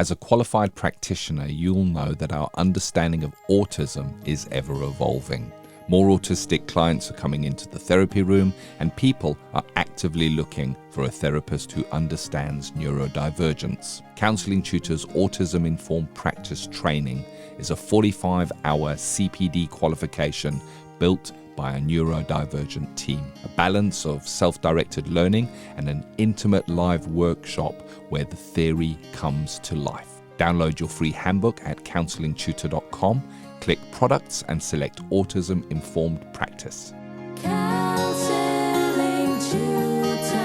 As a qualified practitioner, you'll know that our understanding of autism is ever evolving. More autistic clients are coming into the therapy room, and people are actively looking for a therapist who understands neurodivergence. Counselling Tutor's Autism-Informed Practice Training is a 45-hour CPD qualification built by a neurodivergent team. A balance of self-directed learning and an intimate live workshop where the theory comes to life. Download your free handbook at counsellingtutor.com. Click Products and select Autism Informed Practice. Counselling Tutor.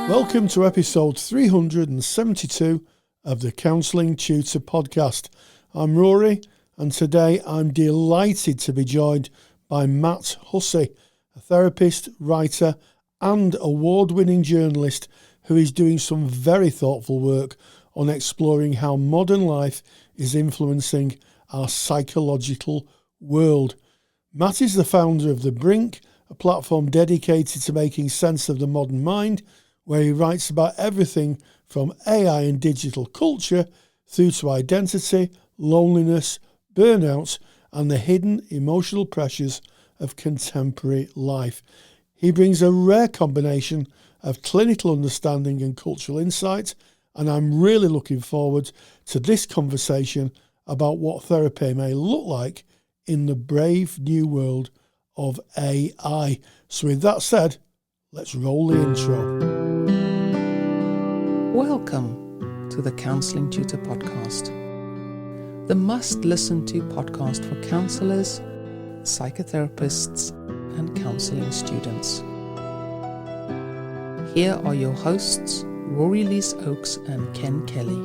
Welcome to episode 372 of the Counselling Tutor Podcast. I'm Rory, and today I'm delighted to be joined by Matt Hussey, a therapist, writer and award-winning journalist who is doing some very thoughtful work on exploring how modern life is influencing our psychological world. Matt is the founder of The Brink, a platform dedicated to making sense of the modern mind, where he writes about everything from AI and digital culture through to identity, loneliness, burnout, and the hidden emotional pressures of contemporary life. He brings a rare combination of clinical understanding and cultural insight, and I'm really looking forward to this conversation about what therapy may look like in the brave new world of AI. So with that said, let's roll the intro. Welcome to the Counselling Tutor Podcast, the must-listen-to podcast for counsellors, psychotherapists, and counselling students. Here are your hosts, Rory Oakes and Ken Kelly.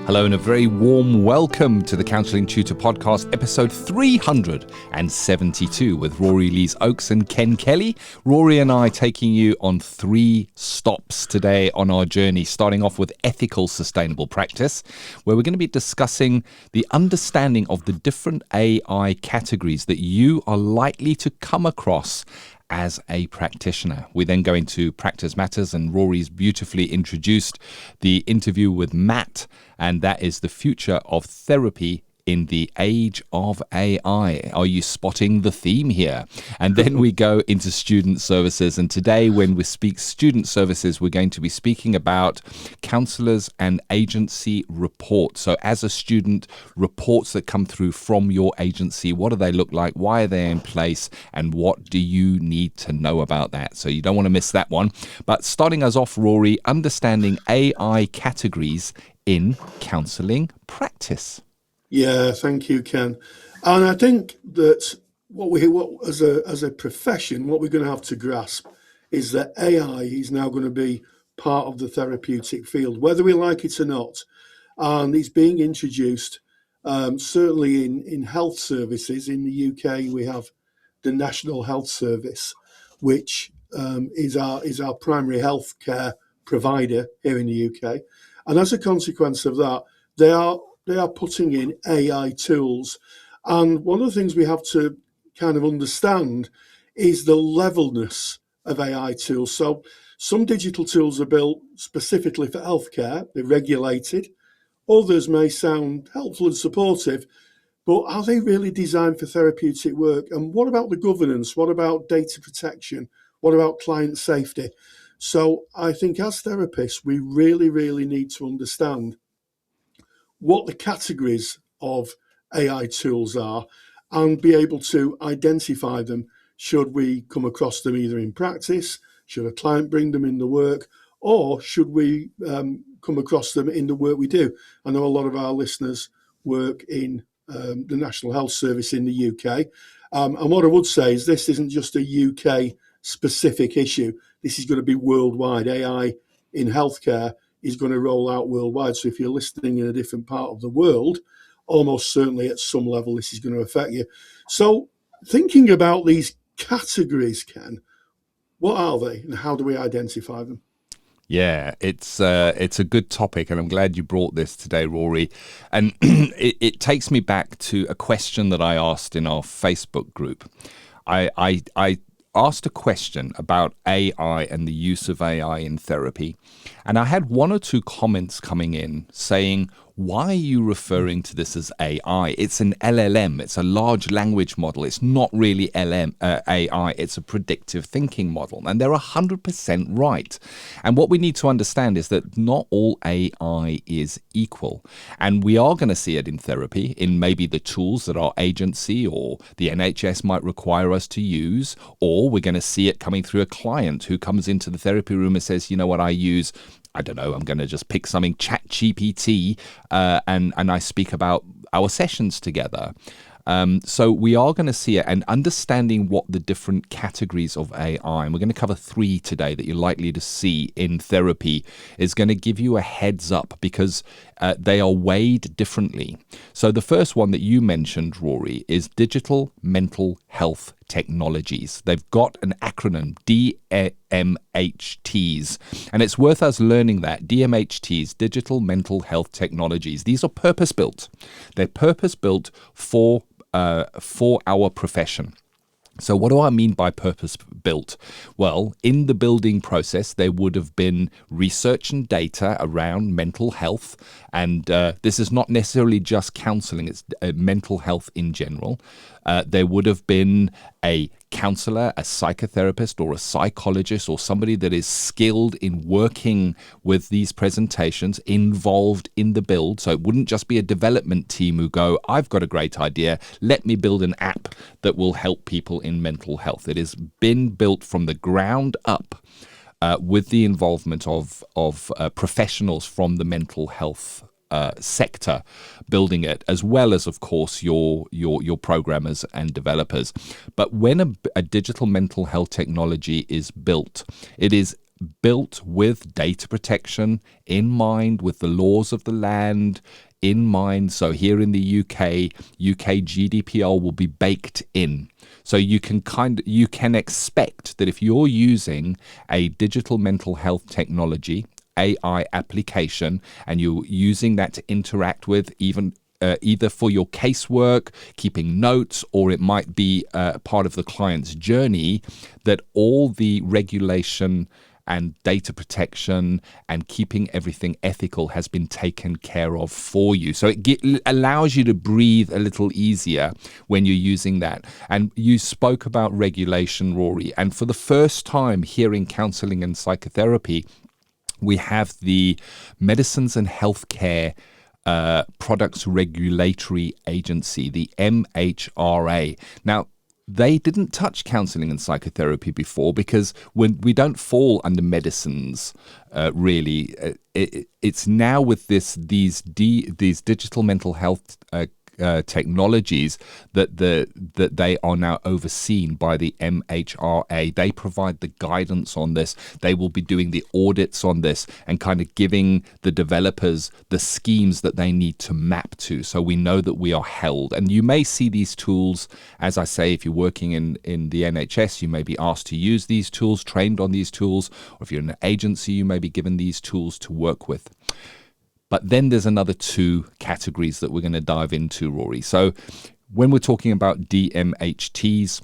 Hello and a very warm welcome to the Counselling Tutor Podcast, episode 372 with Rory Oakes and Ken Kelly. Rory and I taking you on 3 stops today on our journey, starting off with ethical sustainable practice, where we're going to be discussing the understanding of the different AI categories that you are likely to come across as a practitioner. We then go into Practice Matters, and Rory's beautifully introduced the interview with Matt, and that is the future of therapy in the age of AI. Are you spotting the theme here? And then we go into student services. And today, when we speak student services, we're going to be speaking about counsellors and agency reports. So as a student, reports that come through from your agency, what do they look like? Why are they in place? And what do you need to know about that? So you don't want to miss that one. But starting us off, Rory, understanding AI categories in counselling practice. Yeah, thank you, Ken. And I think that as a profession, what we're going to have to grasp is that AI is now going to be part of the therapeutic field, whether we like it or not. And it's being introduced certainly in health services. In the UK, we have the National Health Service, which is our primary health care provider here in the UK. And as a consequence of that, they are putting in AI tools. And one of the things we have to kind of understand is the levelness of AI tools. So some digital tools are built specifically for healthcare, they're regulated. Others may sound helpful and supportive, but are they really designed for therapeutic work? And what about the governance? What about data protection? What about client safety? So I think as therapists, we really, really need to understand what the categories of AI tools are and be able to identify them should we come across them either in practice, should a client bring them in the work, or should we come across them in the work we do. I know a lot of our listeners work in the National Health Service in the UK. And what I would say is this isn't just a UK specific issue. This is going to be worldwide. AI in healthcare is going to roll out worldwide. So if you're listening in a different part of the world, almost certainly at some level, this is going to affect you. So thinking about these categories, Ken, what are they and how do we identify them? Yeah, it's a good topic, and I'm glad you brought this today, Rory. And it takes me back to a question that I asked in our Facebook group. I asked a question about AI and the use of AI in therapy. And I had one or two comments coming in saying, why are you referring to this as AI? It's an LLM. It's a large language model. It's not really AI. It's a predictive thinking model. And they're 100% right. And what we need to understand is that not all AI is equal. And we are going to see it in therapy, in maybe the tools that our agency or the NHS might require us to use, or we're going to see it coming through a client who comes into the therapy room and says, you know what, I don't know, I'm going to just pick something, ChatGPT, and I speak about our sessions together. So we are going to see it, and understanding what the different categories of AI, and we're going to cover 3 today that you're likely to see in therapy, is going to give you a heads up because they are weighed differently. So the first one that you mentioned, Rory, is digital mental health technologies. They've got an acronym, DMHTs, and it's worth us learning that. DMHTs, digital mental health technologies. These are purpose-built. They're purpose-built for our profession. So what do I mean by purpose-built? Well, in the building process, there would have been research and data around mental health. And this is not necessarily just counselling, it's mental health in general. There would have been a counsellor, a psychotherapist, or a psychologist, or somebody that is skilled in working with these presentations involved in the build. So it wouldn't just be a development team who go, I've got a great idea, let me build an app that will help people in mental health. It has been built from the ground up with the involvement of professionals from the mental health sector building it, as well as, of course, your programmers and developers. But when a digital mental health technology is built, it is built with data protection in mind, with the laws of the land in mind. So here in the UK GDPR will be baked in. So you can expect that if you're using a digital mental health technology, AI application, and you're using that to interact with either for your casework, keeping notes, or it might be part of the client's journey, that all the regulation and data protection and keeping everything ethical has been taken care of for you. So it allows you to breathe a little easier when you're using that. And you spoke about regulation, Rory, and for the first time here in counselling and psychotherapy, we have the Medicines and Healthcare Products Regulatory Agency, the MHRA. Now, they didn't touch counselling and psychotherapy before because when we don't fall under medicines, really. It's now with these digital mental health technologies that they are now overseen by the MHRA. They provide the guidance on this. They will be doing the audits on this and kind of giving the developers the schemes that they need to map to, so we know that we are held. And you may see these tools, as I say, if you're working in the NHS, you may be asked to use these tools, trained on these tools, or if you're in an agency, you may be given these tools to work with. But then there's another 2 categories that we're going to dive into, Rory. So when we're talking about DMHTs,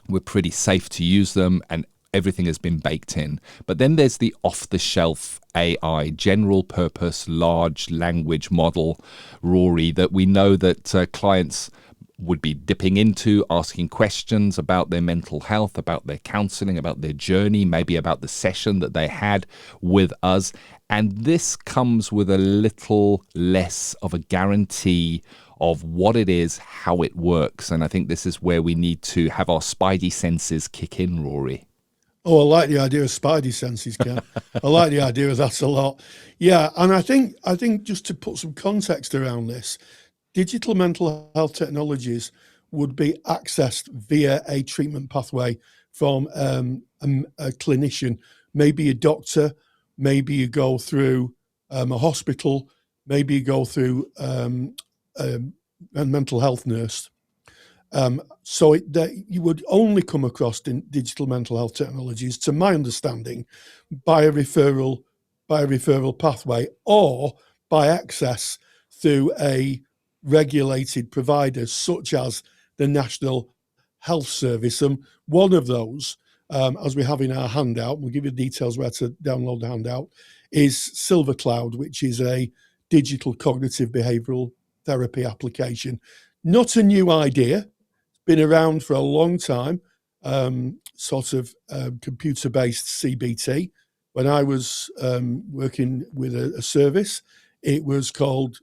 we're pretty safe to use them and everything has been baked in. But then there's the off-the-shelf AI, general purpose, large language model, Rory, that we know that clients would be dipping into, asking questions about their mental health, about their counselling, about their journey, maybe about the session that they had with us. And this comes with a little less of a guarantee of what it is, how it works. And I think this is where we need to have our spidey senses kick in, Rory. Oh, I like the idea of spidey senses, Ken. I like the idea of that a lot. Yeah, and I think just to put some context around this, digital mental health technologies would be accessed via a treatment pathway from a clinician, maybe a doctor, maybe you go through a hospital, maybe you go through a mental health nurse. So you would only come across digital mental health technologies, to my understanding, by a referral pathway or by access through a regulated provider such as the National health service. And one of those, as we have in our handout, we'll give you details where to download the handout, is Silver Cloud, which is a digital cognitive behavioural therapy application. Not a new idea, been around for a long time, computer-based CBT. When I was working with a service, it was called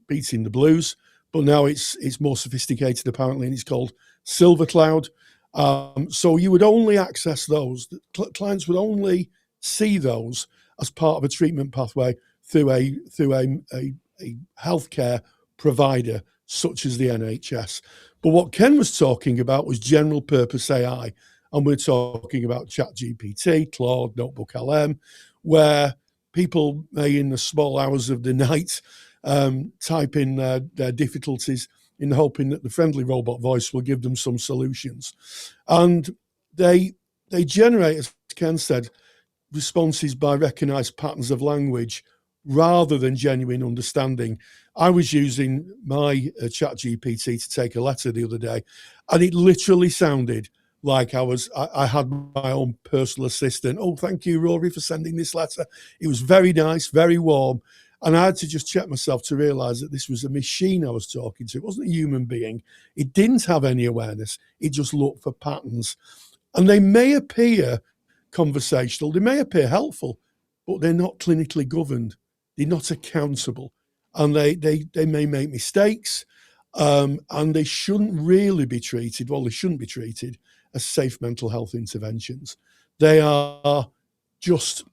Beating the Blues, but now it's more sophisticated apparently, and it's called Silver Cloud. So you would only access those. Clients would only see those as part of a treatment pathway through a healthcare provider such as the NHS. But what Ken was talking about was general purpose AI, and we're talking about ChatGPT, Claude, Notebook LM, where people may, in the small hours of the night, type in their difficulties in hoping that the friendly robot voice will give them some solutions. And they generate, as Ken said, responses by recognised patterns of language rather than genuine understanding. I was using my ChatGPT to take a letter the other day, and it literally sounded like I had my own personal assistant. Oh, thank you, Rory, for sending this letter. It was very nice, very warm. And I had to just check myself to realise that this was a machine I was talking to. It wasn't a human being. It didn't have any awareness. It just looked for patterns. And they may appear conversational, they may appear helpful, but they're not clinically governed. They're not accountable. And they may make mistakes, and they shouldn't really be treated, well, they shouldn't be treated as safe mental health interventions. They are just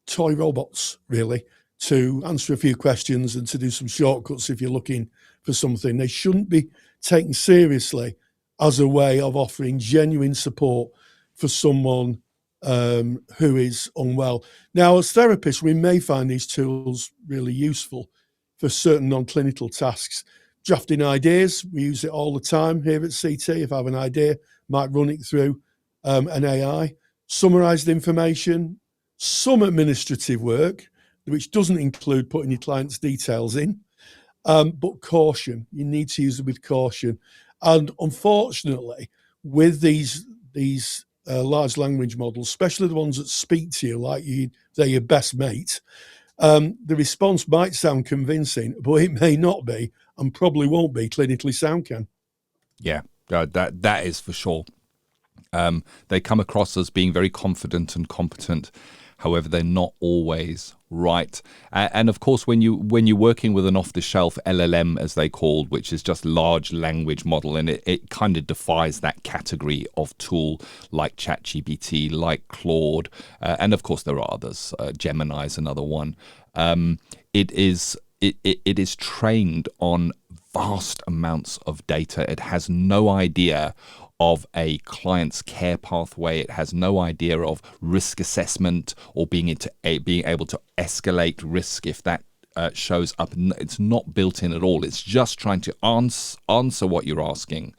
toy robots, really, to answer a few questions and to do some shortcuts if you're looking for something. They shouldn't be taken seriously as a way of offering genuine support for someone who is unwell. Now, as therapists, we may find these tools really useful for certain non-clinical tasks. Drafting ideas, we use it all the time here at CT. If I have an idea, might run it through an AI. Summarised information, some administrative work, which doesn't include putting your client's details in, but caution. You need to use it with caution. And unfortunately, with these large language models, especially the ones that speak to you like they're your best mate, the response might sound convincing, but it may not be, and probably won't be clinically sound, Ken. Yeah, that is for sure. They come across as being very confident and competent. However, they're not always right. And of course, when you're working with an off-the-shelf LLM, as they called, which is just large language model, and it kind of defies that category of tool like ChatGPT, like Claude, and of course there are others. Gemini is another one. It is trained on vast amounts of data. It has no idea of a client's care pathway. It has no idea of risk assessment or being able to escalate risk if that shows up. It's not built in at all. It's just trying to answer what you're asking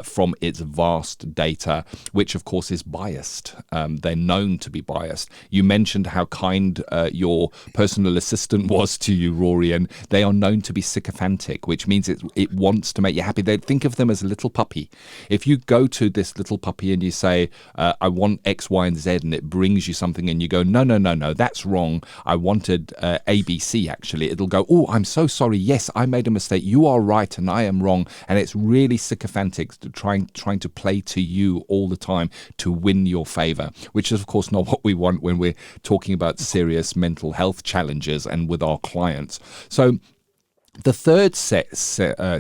from its vast data, which of course is biased. They're known to be biased. You mentioned how kind your personal assistant was to you, Rory, and they are known to be sycophantic, which means it wants to make you happy. They think of them as a little puppy. If you go to this little puppy and you say, I want X, Y, and Z, and it brings you something and you go, no, that's wrong. I wanted ABC, actually. It'll go, oh, I'm so sorry. Yes, I made a mistake. You are right and I am wrong. And it's really sycophantic, trying to play to you all the time to win your favor, which is of course not what we want when we're talking about serious mental health challenges and with our clients. So the third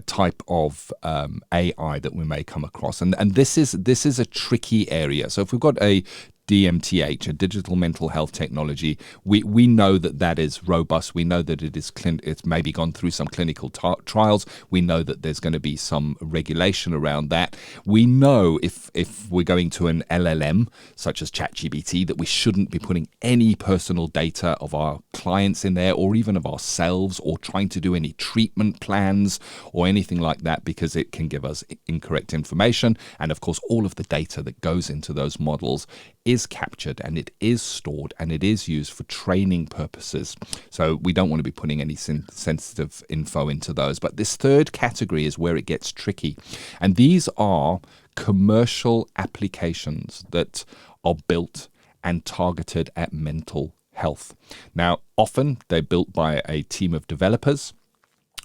type of AI that we may come across, and this is a tricky area. So if we've got a DMTH, a digital mental health technology, we know that is robust. We know that it's maybe gone through some clinical trials. We know that there's going to be some regulation around that. We know if we're going to an LLM such as ChatGPT that we shouldn't be putting any personal data of our clients in there, or even of ourselves, or trying to do any treatment plans or anything like that, because it can give us incorrect information. And of course, all of the data that goes into those models is is captured and it is stored and it is used for training purposes. So we don't want to be putting any sensitive info into those. But this third category is where it gets tricky. And these are commercial applications that are built and targeted at mental health. Now, often they're built by a team of developers.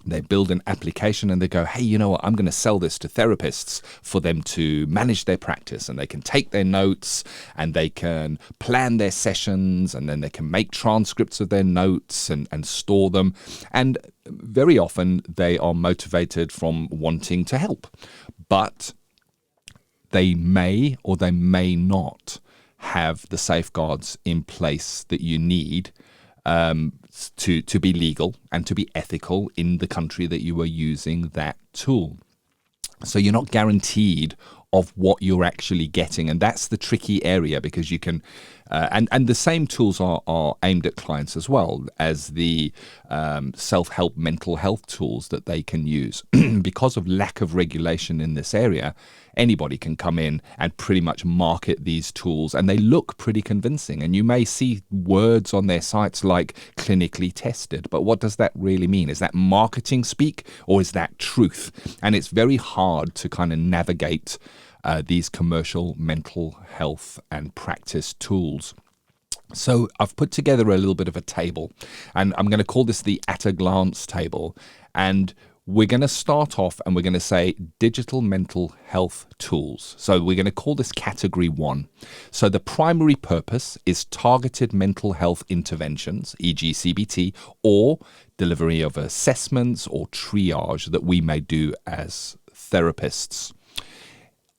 They build an application and they go, hey, you know what, I'm going to sell this to therapists for them to manage their practice, and they can take their notes and they can plan their sessions, and then they can make transcripts of their notes and store them. And very often they are motivated from wanting to help, but they may or they may not have the safeguards in place that you need to be legal and to be ethical in the country that you are using that tool. So you're not guaranteed of what you're actually getting, and that's the tricky area, because you can and the same tools are aimed at clients as well as the self-help mental health tools that they can use. Because of lack of regulation in this area, anybody can come in and pretty much market these tools, and they look pretty convincing, and you may see words on their sites like clinically tested, but what does that really mean? Is that marketing speak, or is that truth? And it's very hard to kind of navigate these commercial mental health and practice tools. So I've put together a little bit of a table, and I'm going to call this the at a glance table. And we're going to start off and we're going to say digital mental health tools. So we're going to call this category 1. So the primary purpose is targeted mental health interventions, e.g. CBT, or delivery of assessments or triage that we may do as therapists.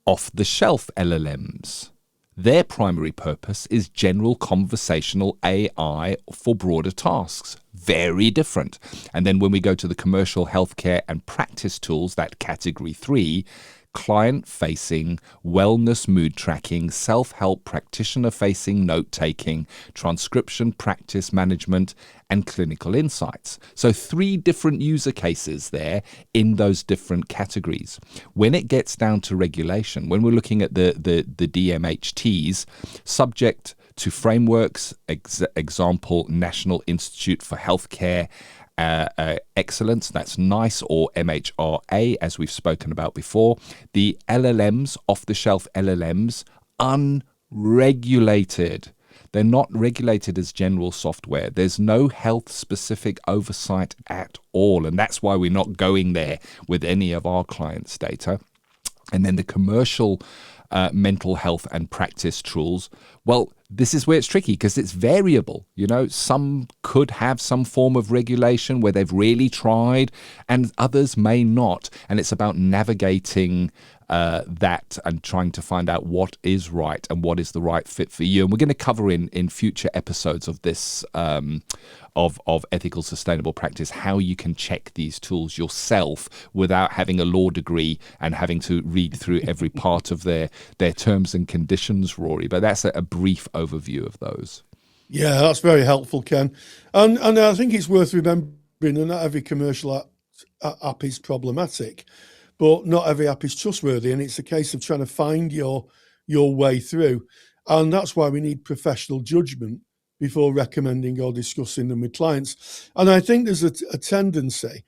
Off-the-shelf LLMs. Their primary purpose is general conversational AI for broader tasks. Very different. And then when we go to the commercial healthcare and practice tools, that category 3, client-facing, wellness mood tracking, self-help practitioner-facing note-taking, transcription practice management, and clinical insights. So 3 different user cases there in those different categories. When it gets down to regulation, when we're looking at the DMHTs, subject to frameworks, example, National Institute for Healthcare Excellence, that's NICE, or MHRA, as we've spoken about before. The LLMs, off-the-shelf LLMs, unregulated. They're not regulated as general software. There's no health-specific oversight at all, and that's why we're not going there with any of our clients' data. And then the commercial mental health and practice tools, well, this is where it's tricky because it's variable. You know, some could have some form of regulation where they've really tried, and others may not. And it's about navigating that and trying to find out what is right and what is the right fit for you. And we're going to cover in future episodes of this of ethical sustainable practice how you can check these tools yourself without having a law degree and having to read through every part of their terms and conditions, Rory. But that's a brief overview of those. Yeah, that's very helpful, Ken. And I think it's worth remembering that not every commercial app is problematic, but not every app is trustworthy, and it's a case of trying to find your way through. And that's why we need professional judgment before recommending or discussing them with clients. And I think there's a tendency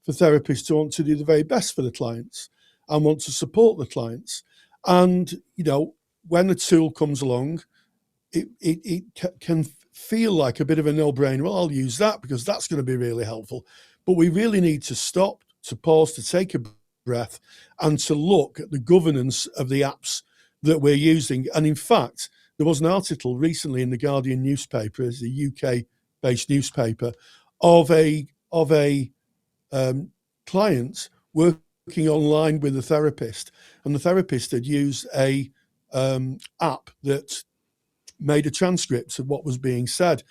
for therapists to want to do the very best for the clients and want to support the clients. And, you know, when a tool comes along, it can feel like a bit of a no-brainer. Well, I'll use that because that's going to be really helpful. But we really need to stop, to pause, to take a breath, and to look at the governance of the apps that we're using. And in fact, there was an article recently in the Guardian newspaper, it's a UK-based newspaper, of a client working online with a therapist, and the therapist had used a app that made a transcript of what was being said,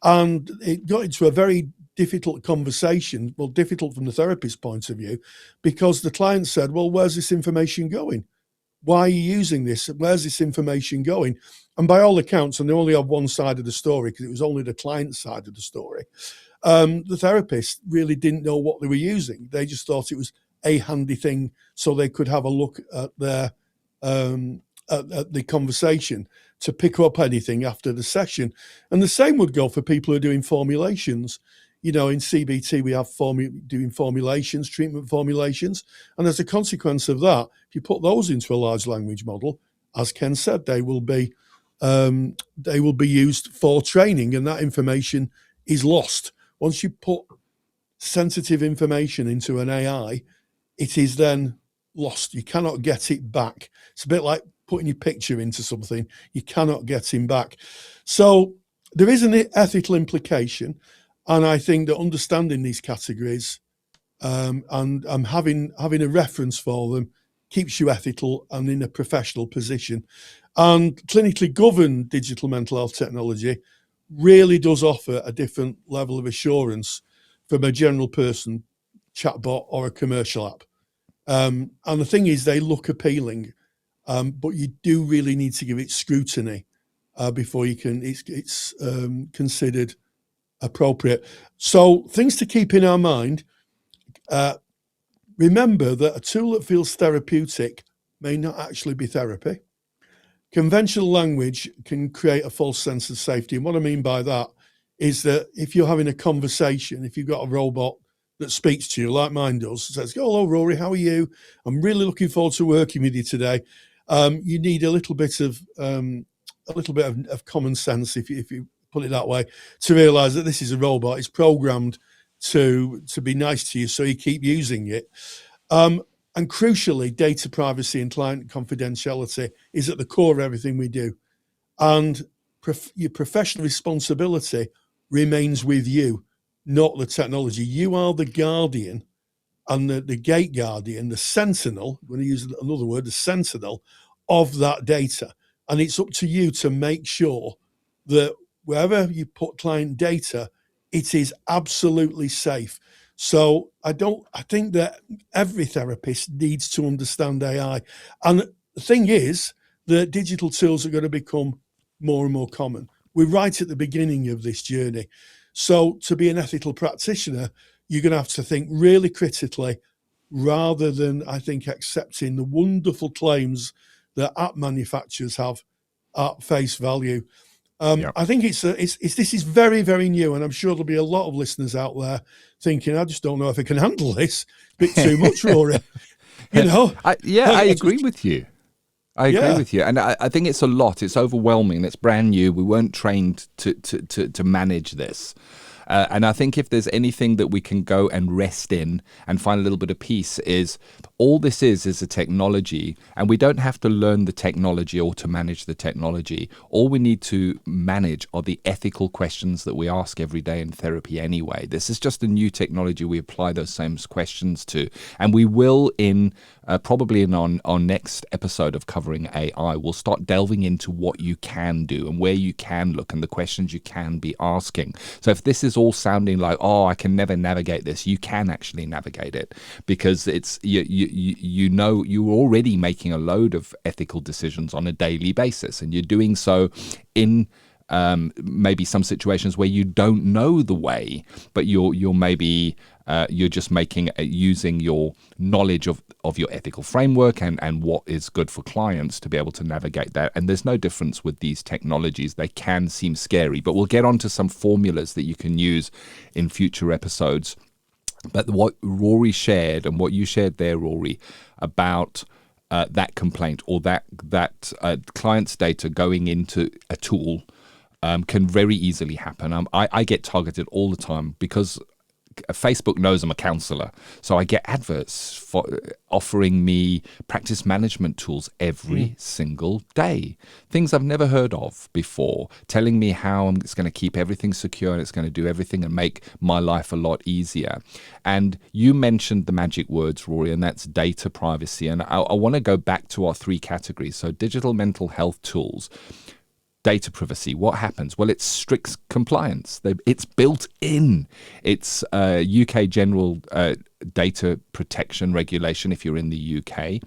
and it got into a very difficult conversation. Well, difficult from the therapist's point of view, because the client said, well, where's this information going? Why are you using this? Where's this information going? And by all accounts, and they only have one side of the story because it was only the client's side of the story, the therapist really didn't know what they were using. They just thought it was a handy thing so they could have a look at their at the conversation to pick up anything after the session. And the same would go for people who are doing formulations. In CBT, we have doing formulations, treatment formulations. And as a consequence of that, if you put those into a large language model, as Ken said, they will be used for training, and that information is lost. Once you put sensitive information into an AI, it is then lost. You cannot get it back. It's a bit like putting your picture into something. You cannot get him back. So there is an ethical implication. And I think that understanding these categories and having a reference for them keeps you ethical and in a professional position. And clinically governed digital mental health technology really does offer a different level of assurance from a general person chatbot or a commercial app. And the thing is, they look appealing, but you do really need to give it scrutiny before you can. It's considered appropriate. So things to keep in our mind. Remember that a tool that feels therapeutic may not actually be therapy. Conventional language can create a false sense of safety. And what I mean by that is that if you're having a conversation, if you've got a robot that speaks to you like mine does, says, "Hello, Rory, how are you? I'm really looking forward to working with you today." You need a little bit of common sense, if you put it that way, to realise that this is a robot. It's programmed to be nice to you, so you keep using it. And crucially, data privacy and client confidentiality is at the core of everything we do. And your professional responsibility remains with you, not the technology. You are the guardian and the gate guardian, the sentinel, I'm going to use another word, the sentinel of that data. And it's up to you to make sure that wherever you put client data, it is absolutely safe. So I think that every therapist needs to understand AI. And the thing is that digital tools are going to become more and more common. We're right at the beginning of this journey. So to be an ethical practitioner, you're going to have to think really critically rather than, I think, accepting the wonderful claims that app manufacturers have at face value. I think this is very, very new, and I'm sure there'll be a lot of listeners out there thinking, I just don't know if I can handle this. A bit too much, Rory. I agree with you. I agree with you. And I think it's a lot. It's overwhelming. It's brand new. We weren't trained to manage this. And I think if there's anything that we can go and rest in and find a little bit of peace, is all this is a technology, and we don't have to learn the technology or to manage the technology. All we need to manage are the ethical questions that we ask every day in therapy anyway. This is just a new technology we apply those same questions to. And we will probably in our next episode of Covering AI, we'll start delving into what you can do and where you can look and the questions you can be asking. So if this is all sounding like, oh, I can never navigate this, you can actually navigate it, because it's you're already making a load of ethical decisions on a daily basis, and you're doing so in maybe some situations where you don't know the way, but you're maybe you're just using your knowledge of your ethical framework and what is good for clients to be able to navigate that. And there's no difference with these technologies. They can seem scary, but we'll get onto some formulas that you can use in future episodes. But what Rory shared and what you shared there, Rory, about that complaint or that client's data going into a tool can very easily happen. I get targeted all the time because Facebook knows I'm a counsellor, so I get adverts offering me practice management tools every single day. Things I've never heard of before, telling me how it's going to keep everything secure and it's going to do everything and make my life a lot easier. And you mentioned the magic words, Rory, and that's data privacy. And I want to go back to our three categories. So digital mental health tools. Data privacy, what happens? Well, it's strict compliance. It's built in. It's UK General Data Protection Regulation if you're in the UK.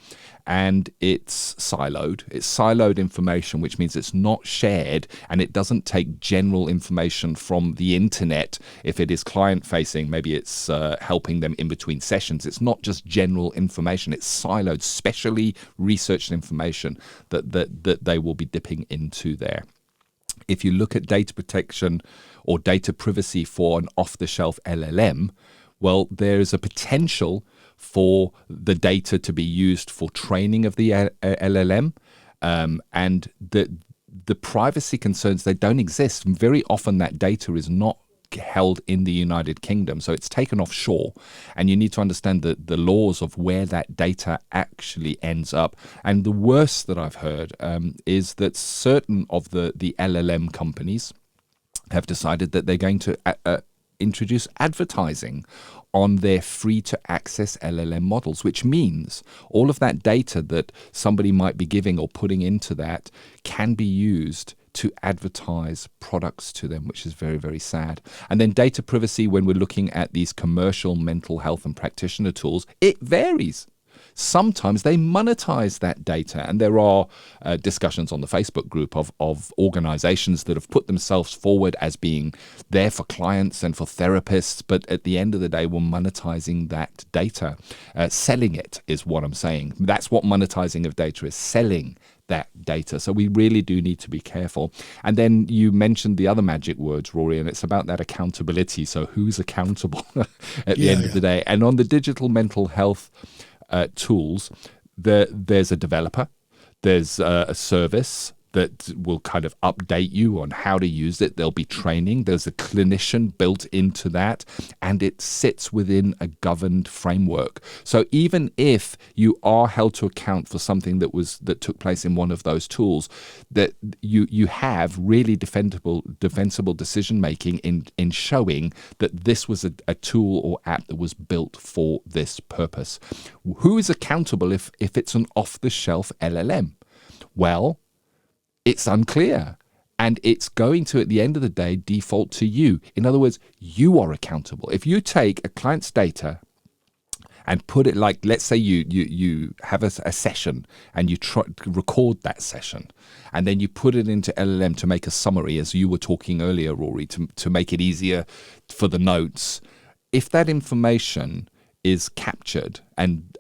and it's siloed. It's siloed information, which means it's not shared, and it doesn't take general information from the internet. If it is client facing, maybe it's helping them in between sessions. It's not just general information. It's siloed, specially researched information that they will be dipping into there. If you look at data protection or data privacy for an off-the-shelf LLM, well, there's a potential for the data to be used for training of the LLM, and the privacy concerns, they don't exist. Very often that data is not held in the United Kingdom, so it's taken offshore, and you need to understand the laws of where that data actually ends up. And the worst that I've heard is that certain of the LLM companies have decided that they're going to introduce advertising on their free-to-access LLM models, which means all of that data that somebody might be giving or putting into that can be used to advertise products to them, which is very, very sad. And then data privacy, when we're looking at these commercial mental health and practitioner tools, it varies. Sometimes they monetize that data, and there are discussions on the Facebook group of organizations that have put themselves forward as being there for clients and for therapists, but at the end of the day, we're monetizing that data. Selling it is what I'm saying. That's what monetizing of data is, selling that data. So we really do need to be careful. And then you mentioned the other magic words, Rory, and it's about that accountability. So who's accountable at the end of the day? And on the digital mental health tools, there's a developer, there's a service that will kind of update you on how to use it. There'll be training. There's a clinician built into that, and it sits within a governed framework. So even if you are held to account for something that took place in one of those tools, that you have really defensible decision making in showing that this was a tool or app that was built for this purpose. Who is accountable if it's an off-the-shelf LLM? Well, it's unclear, and it's going to, at the end of the day, default to you. In other words, you are accountable. If you take a client's data and put it, like, let's say you have a session and you record that session, and then you put it into LLM to make a summary, as you were talking earlier, Rory, to make it easier for the notes. If that information is captured and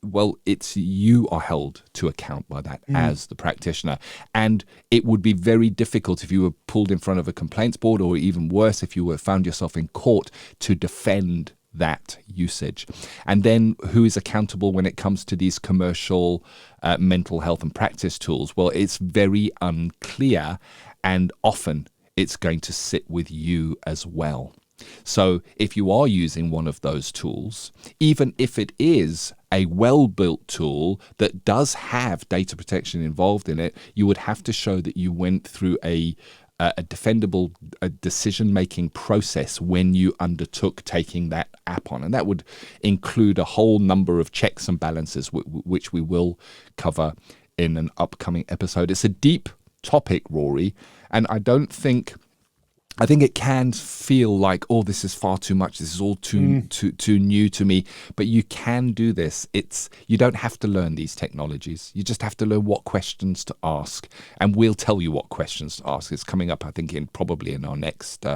well, it's you are held to account by that as the practitioner. And it would be very difficult if you were pulled in front of a complaints board, or even worse, if you found yourself in court, to defend that usage. And then who is accountable when it comes to these commercial mental health and practice tools? Well, it's very unclear, and often it's going to sit with you as well. So if you are using one of those tools, even if it is a well-built tool that does have data protection involved in it, you would have to show that you went through a defendable decision-making process when you undertook taking that app on. And that would include a whole number of checks and balances, which we will cover in an upcoming episode. It's a deep topic, Rory, and I think it can feel like, oh, this is far too much. This is all too new to me. But you can do this. You don't have to learn these technologies. You just have to learn what questions to ask. And we'll tell you what questions to ask. It's coming up, I think, probably in our next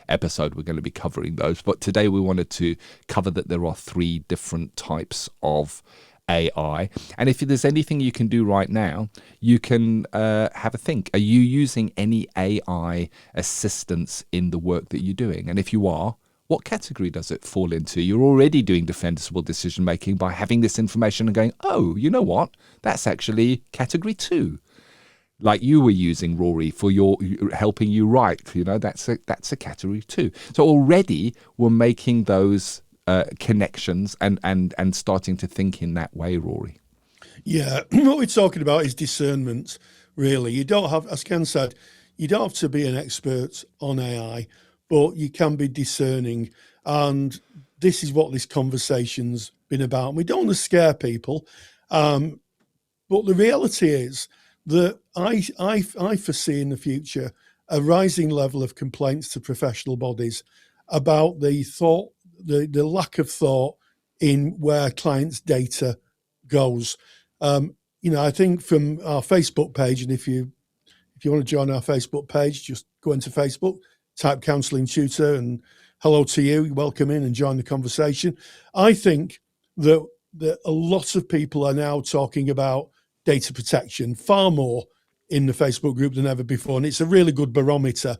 episode. We're going to be covering those. But today we wanted to cover that there are 3 different types of AI. And if there's anything you can do right now, you can have a think. Are you using any AI assistance in the work that you're doing? And if you are, what category does it fall into? You're already doing defensible decision making by having this information and going, oh, you know what? That's actually category 2. Like you were using, Rory, for your helping you write. That's a category 2. So already we're making those connections and starting to think in that way, Rory. Yeah, what we're talking about is discernment, really. You don't have, as Ken said, you don't have to be an expert on AI, but you can be discerning. And this is what this conversation's been about. And we don't want to scare people, but the reality is that I foresee in the future a rising level of complaints to professional bodies about the lack of thought in where clients' data goes. I think from our Facebook page, and if you want to join our Facebook page, just go into Facebook, type Counselling Tutor, and hello to you. Welcome in and join the conversation. I think that a lot of people are now talking about data protection far more in the Facebook group than ever before, and it's a really good barometer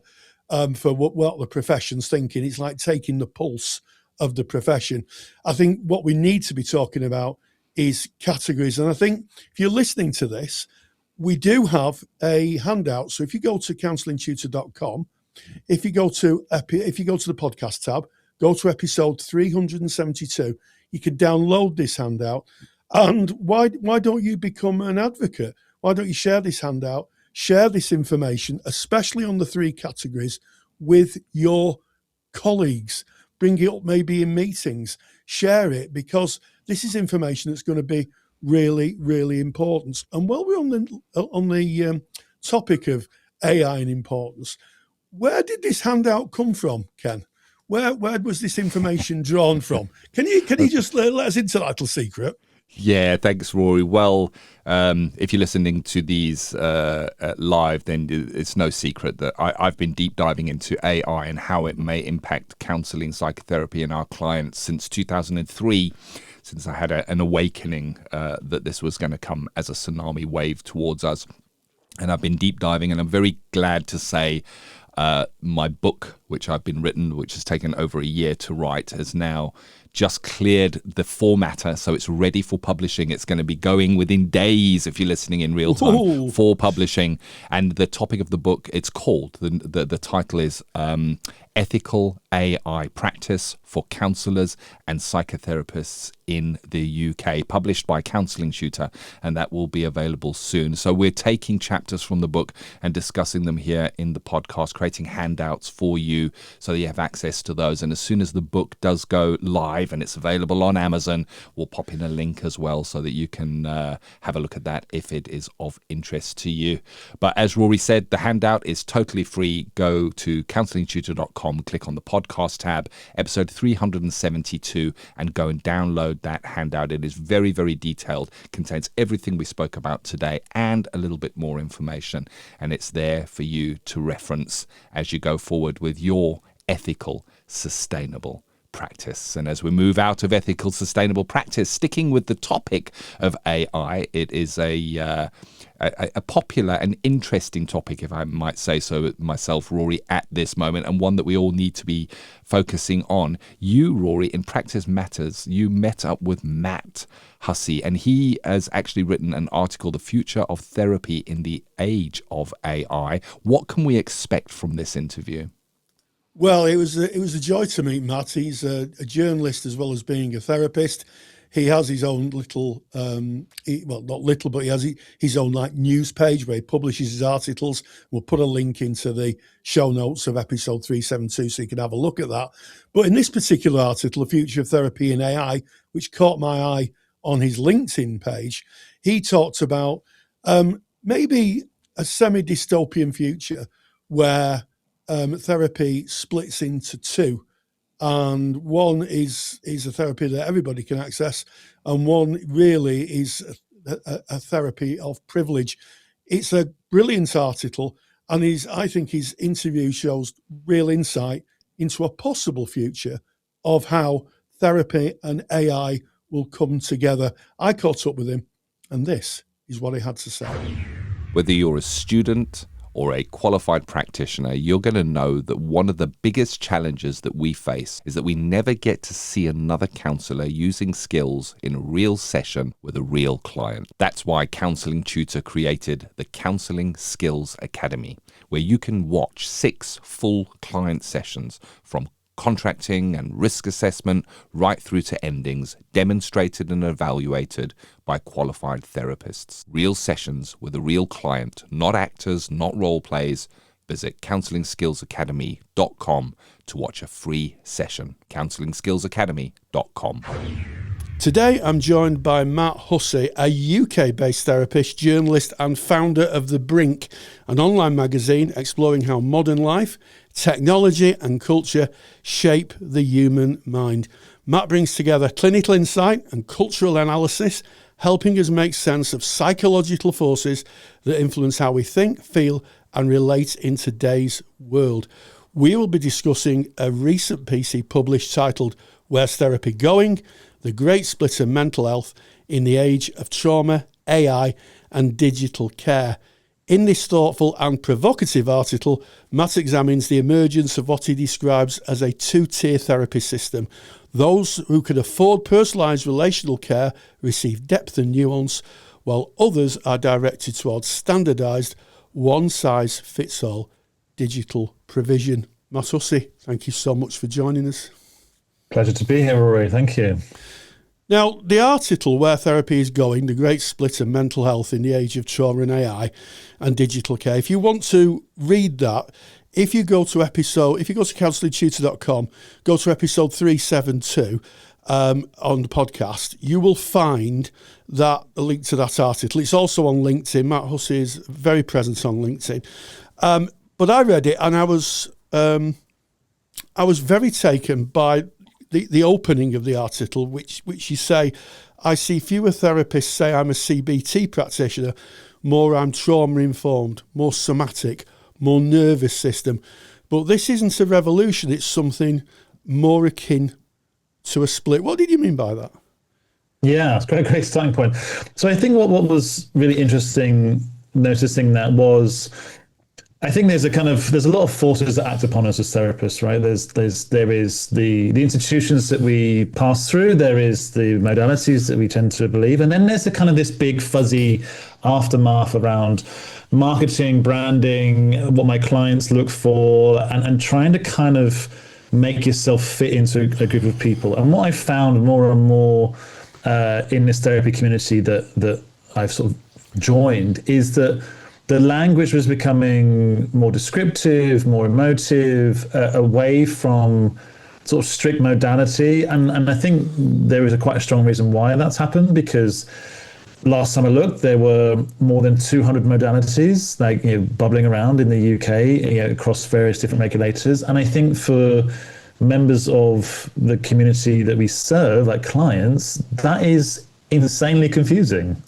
for what the profession's thinking. It's like taking the pulse of the profession. I think what we need to be talking about is categories, and I think if you're listening to this, we do have a handout. So if you go to counsellingtutor.com, if you go to the podcast tab, go to episode 372, you can download this handout. And why don't you become an advocate? Why don't you share this handout, share this information, especially on the 3 categories, with your colleagues? Bring it up maybe in meetings, share it, because this is information that's going to be really, really important. And while we're on the topic of AI and importance, where did this handout come from, Ken? Where was this information drawn from? Can you just let us into that little secret? Yeah, thanks, Rory. Well, if you're listening to these live, then it's no secret that I've been deep diving into AI and how it may impact counselling, psychotherapy and our clients since 2003, since I had an awakening that this was going to come as a tsunami wave towards us. And I've been deep diving, and I'm very glad to say my book, which I've been written, which has taken over a year to write, has now just cleared the formatter, so it's ready for publishing. It's going to be going within days, if you're listening in real time, for publishing. And the topic of the book, it's called, the title is Ethical AI Practice for Counsellors and Psychotherapists in the UK, published by Counselling Tutor, and that will be available soon. So we're taking chapters from the book and discussing them here in the podcast, creating handouts for you so that you have access to those. And as soon as the book does go live and it's available on Amazon, we'll pop in a link as well so that you can have a look at that if it is of interest to you. But as Rory said, the handout is totally free. Go to counsellingtutor.com, click on the podcast tab, episode 372, and go and download that handout. It is very, very detailed, contains everything we spoke about today and a little bit more information. And it's there for you to reference as you go forward with your ethical, sustainable practice. And as we move out of ethical, sustainable practice, sticking with the topic of AI, it is a popular and interesting topic, if I might say so myself, Rory, at this moment, and one that we all need to be focusing on. You, Rory, in Practice Matters, you met up with Matt Hussey, and he has actually written an article, The Future of Therapy in the Age of AI. What can we expect from this interview? Well, it was a joy to meet Matt. He's a journalist as well as being a therapist. He has his own little, not little, but he has his own news page where he publishes his articles. We'll put a link into the show notes of episode 372 so you can have a look at that. But in this particular article, The Future of Therapy in AI, which caught my eye on his LinkedIn page, he talked about maybe a semi-dystopian future where therapy splits into 2, and one is a therapy that everybody can access, and one really is a therapy of privilege. It's a brilliant article, and I think his interview shows real insight into a possible future of how therapy and AI will come together. I caught up with him, and this is what he had to say. Whether you're a student or a qualified practitioner, you're going to know that one of the biggest challenges that we face is that we never get to see another counsellor using skills in a real session with a real client. That's why Counselling Tutor created the Counselling Skills Academy, where you can watch 6 full client sessions from contracting and risk assessment right through to endings, demonstrated and evaluated by qualified therapists. Real sessions with a real client, not actors, not role plays. Visit counsellingskillsacademy.com to watch a free session. counsellingskillsacademy.com. Today, I'm joined by Matt Hussey, a UK-based therapist, journalist and founder of The Brink, an online magazine exploring how modern life, technology and culture shape the human mind. Matt brings together clinical insight and cultural analysis, helping us make sense of psychological forces that influence how we think, feel, and relate in today's world. We will be discussing a recent piece he published titled Where's Therapy Going? The Great Split of Mental Health in the Age of Trauma, AI, and Digital Care. In this thoughtful and provocative article, Matt examines the emergence of what he describes as a two-tier therapy system. Those who can afford personalised relational care receive depth and nuance, while others are directed towards standardised, one-size-fits-all digital provision. Matt Hussey, thank you so much for joining us. Pleasure to be here, Rory. Thank you. Now, the article, Where Therapy is Going, the Great Split of Mental Health in the Age of Trauma and AI and Digital Care. If you want to read that, if you go to counsellingtutor.com, go to episode 372 on the podcast, you will find that a link to that article. It's also on LinkedIn. Matt Hussey is very present on LinkedIn. But I read it and I was very taken by the opening of the article, which you say, I see fewer therapists say I'm a CBT practitioner, more I'm trauma-informed, more somatic, more nervous system. But this isn't a revolution, it's something more akin to a split. What did you mean by that? Yeah, it's a great starting point. So I think what was really interesting noticing that was, I think there's a lot of forces that act upon us as therapists, right? There is the institutions that we pass through, there is the modalities that we tend to believe, and then there's a kind of this big fuzzy aftermath around marketing, branding, what my clients look for, and trying to kind of make yourself fit into a group of people. And what I found more and more in this therapy community that I've sort of joined is that the language was becoming more descriptive, more emotive, away from sort of strict modality. And I think there is quite a strong reason why that's happened, because last time I looked, there were more than 200 modalities bubbling around in the UK across various different regulators. And I think for members of the community that we serve, like clients, that is insanely confusing.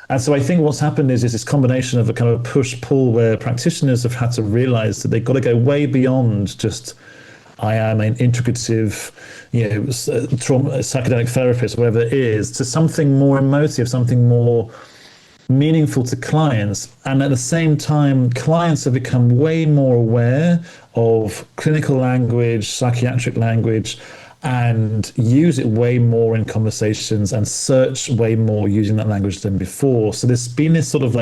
And so I think what's happened is this combination of a kind of push-pull where practitioners have had to realize that they've got to go way beyond just, I am an integrative, psychedelic therapist, whatever it is, to something more emotive, something more meaningful to clients. And at the same time, clients have become way more aware of clinical language, psychiatric language, and use it way more in conversations and search way more using that language than before. So there's been this sort of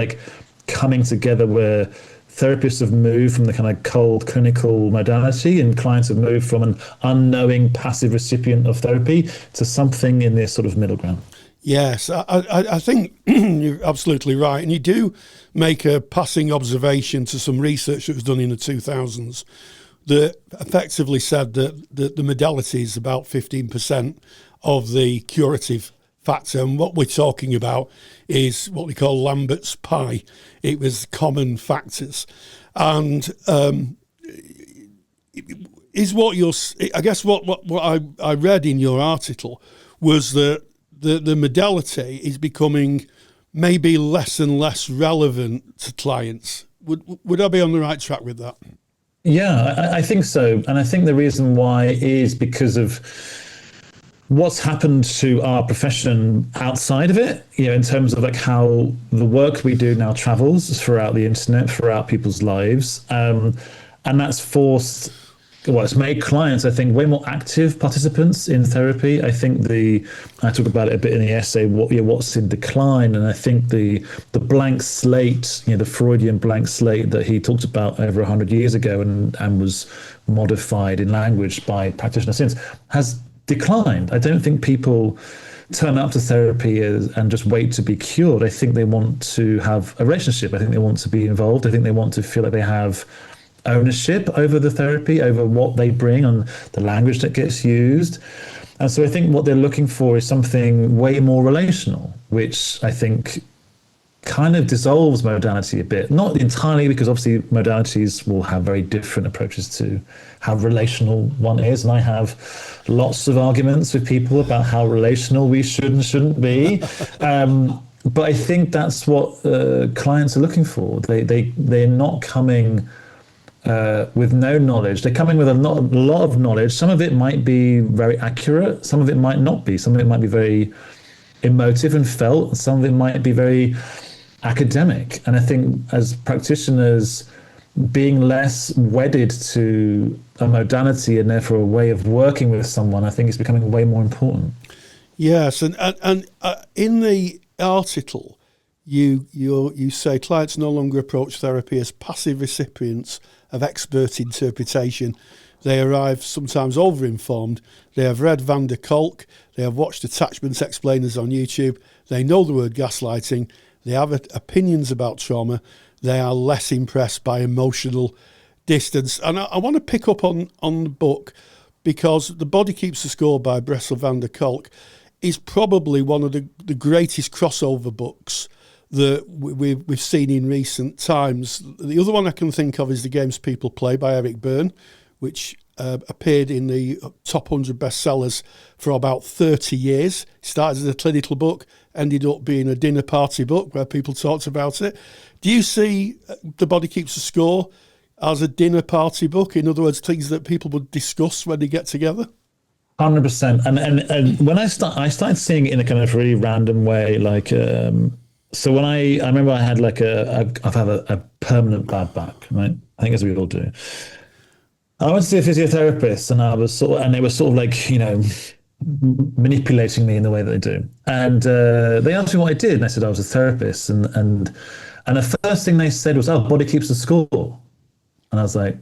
coming together where therapists have moved from the kind of cold clinical modality and clients have moved from an unknowing passive recipient of therapy to something in this sort of middle ground. Yes, I think you're absolutely right. And you do make a passing observation to some research that was done in the 2000s that effectively said that the modality is about 15% of the curative factor. And what we're talking about is what we call Lambert's pie. It was common factors. And is what you're, I guess what I read in your article was that the modality is becoming maybe less and less relevant to clients. Would I be on the right track with that? Yeah, I think so. And I think the reason why is because of what's happened to our profession outside of it, in terms of how the work we do now travels throughout the internet, throughout people's lives. And that's forced, it's made clients, I think, way more active participants in therapy. I think I talk about it a bit in the essay, what's in decline. And I think the blank slate, the Freudian blank slate that he talked about over 100 years ago and was modified in language by practitioners since, has declined. I don't think people turn up to therapy and just wait to be cured. I think they want to have a relationship. I think they want to be involved. I think they want to feel like they have ownership over the therapy, over what they bring and the language that gets used. And so I think what they're looking for is something way more relational, which I think kind of dissolves modality a bit. Not entirely, because obviously modalities will have very different approaches to how relational one is. And I have lots of arguments with people about how relational we should and shouldn't be. But I think that's what clients are looking for. They're not coming with no knowledge. They're coming with a lot of knowledge. Some of it might be very accurate. Some of it might not be. Some of it might be very emotive and felt. Some of it might be very academic. And I think as practitioners, being less wedded to a modality and therefore a way of working with someone, I think is becoming way more important. Yes, and in the article, you say clients no longer approach therapy as passive recipients of expert interpretation. They arrive sometimes over-informed. They have read Van der Kolk. They have watched attachments explainers on YouTube. They know the word gaslighting. They have opinions about trauma. They are less impressed by emotional distance. And I want to pick up on the book, because The Body Keeps the Score by Bessel van der Kolk is probably one of the greatest crossover books that we've seen in recent times. The other one I can think of is The Games People Play by Eric Byrne, which appeared in the top 100 bestsellers for about 30 years. It started as a clinical book, ended up being a dinner party book where people talked about it. Do you see The Body Keeps the Score as a dinner party book? In other words, things that people would discuss when they get together? 100%. And when I started seeing it in a kind of really random way, like, so when I remember I had like I've had a permanent bad back, right? I think as we all do. I went to see a physiotherapist, and they were sort of like, manipulating me in the way that they do. And they asked me what I did, and I said I was a therapist. And the first thing they said was, "Oh, Body Keeps the Score." And I was like,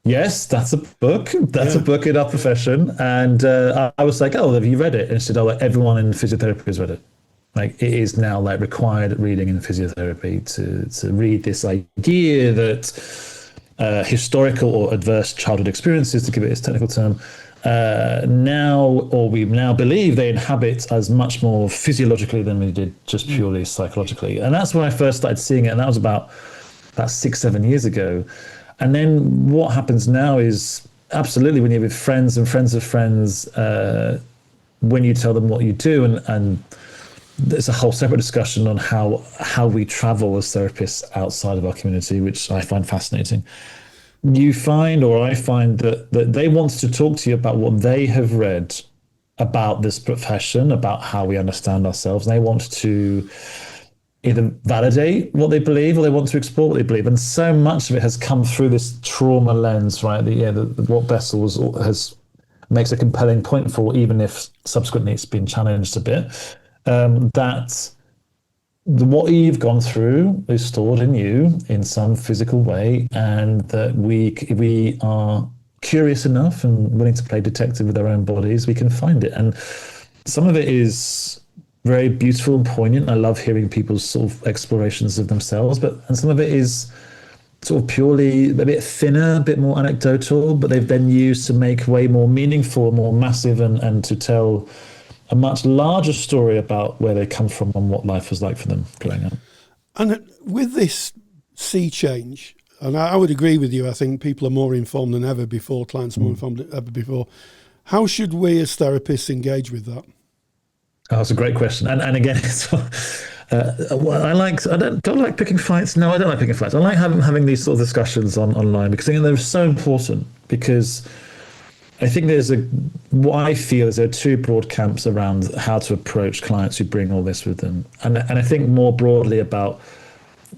"Yes, that's a book. That's a book in our profession." And I was like, "Oh, have you read it?" And she said, "Oh, everyone in physiotherapy has read it. Like, it is now like required reading in physiotherapy to read this idea that historical or adverse childhood experiences, to give it its technical term, we now believe they inhabit as much more physiologically than we did just purely psychologically." And that's when I first started seeing it, and that was about 6-7 years ago. And then what happens now is, absolutely, when you're with friends and friends of friends, when you tell them what you do, and there's a whole separate discussion on how we travel as therapists outside of our community, which I find fascinating. You find, or I find, that they want to talk to you about what they have read about this profession, about how we understand ourselves. And they want to either validate what they believe, or they want to explore what they believe. And so much of it has come through this trauma lens, right? What Bessel makes a compelling point for, even if subsequently it's been challenged a bit. That what you've gone through is stored in you in some physical way, and that we are curious enough and willing to play detective with our own bodies, we can find it. And some of it is very beautiful and poignant. I love hearing people's sort of explorations of themselves, and some of it is sort of purely a bit thinner, a bit more anecdotal, but they've been used to make way more meaningful, more massive, and to tell a much larger story about where they come from and what life was like for them growing up. And with this sea change, and I would agree with you, I think people are more informed than ever before, clients are more informed than ever before. How should we as therapists engage with that? Oh, that's a great question. And again, don't like picking fights. No, I don't like picking fights. I like having these sort of discussions online, because I think they're so important, because I think what I feel is there are two broad camps around how to approach clients who bring all this with them. And I think more broadly about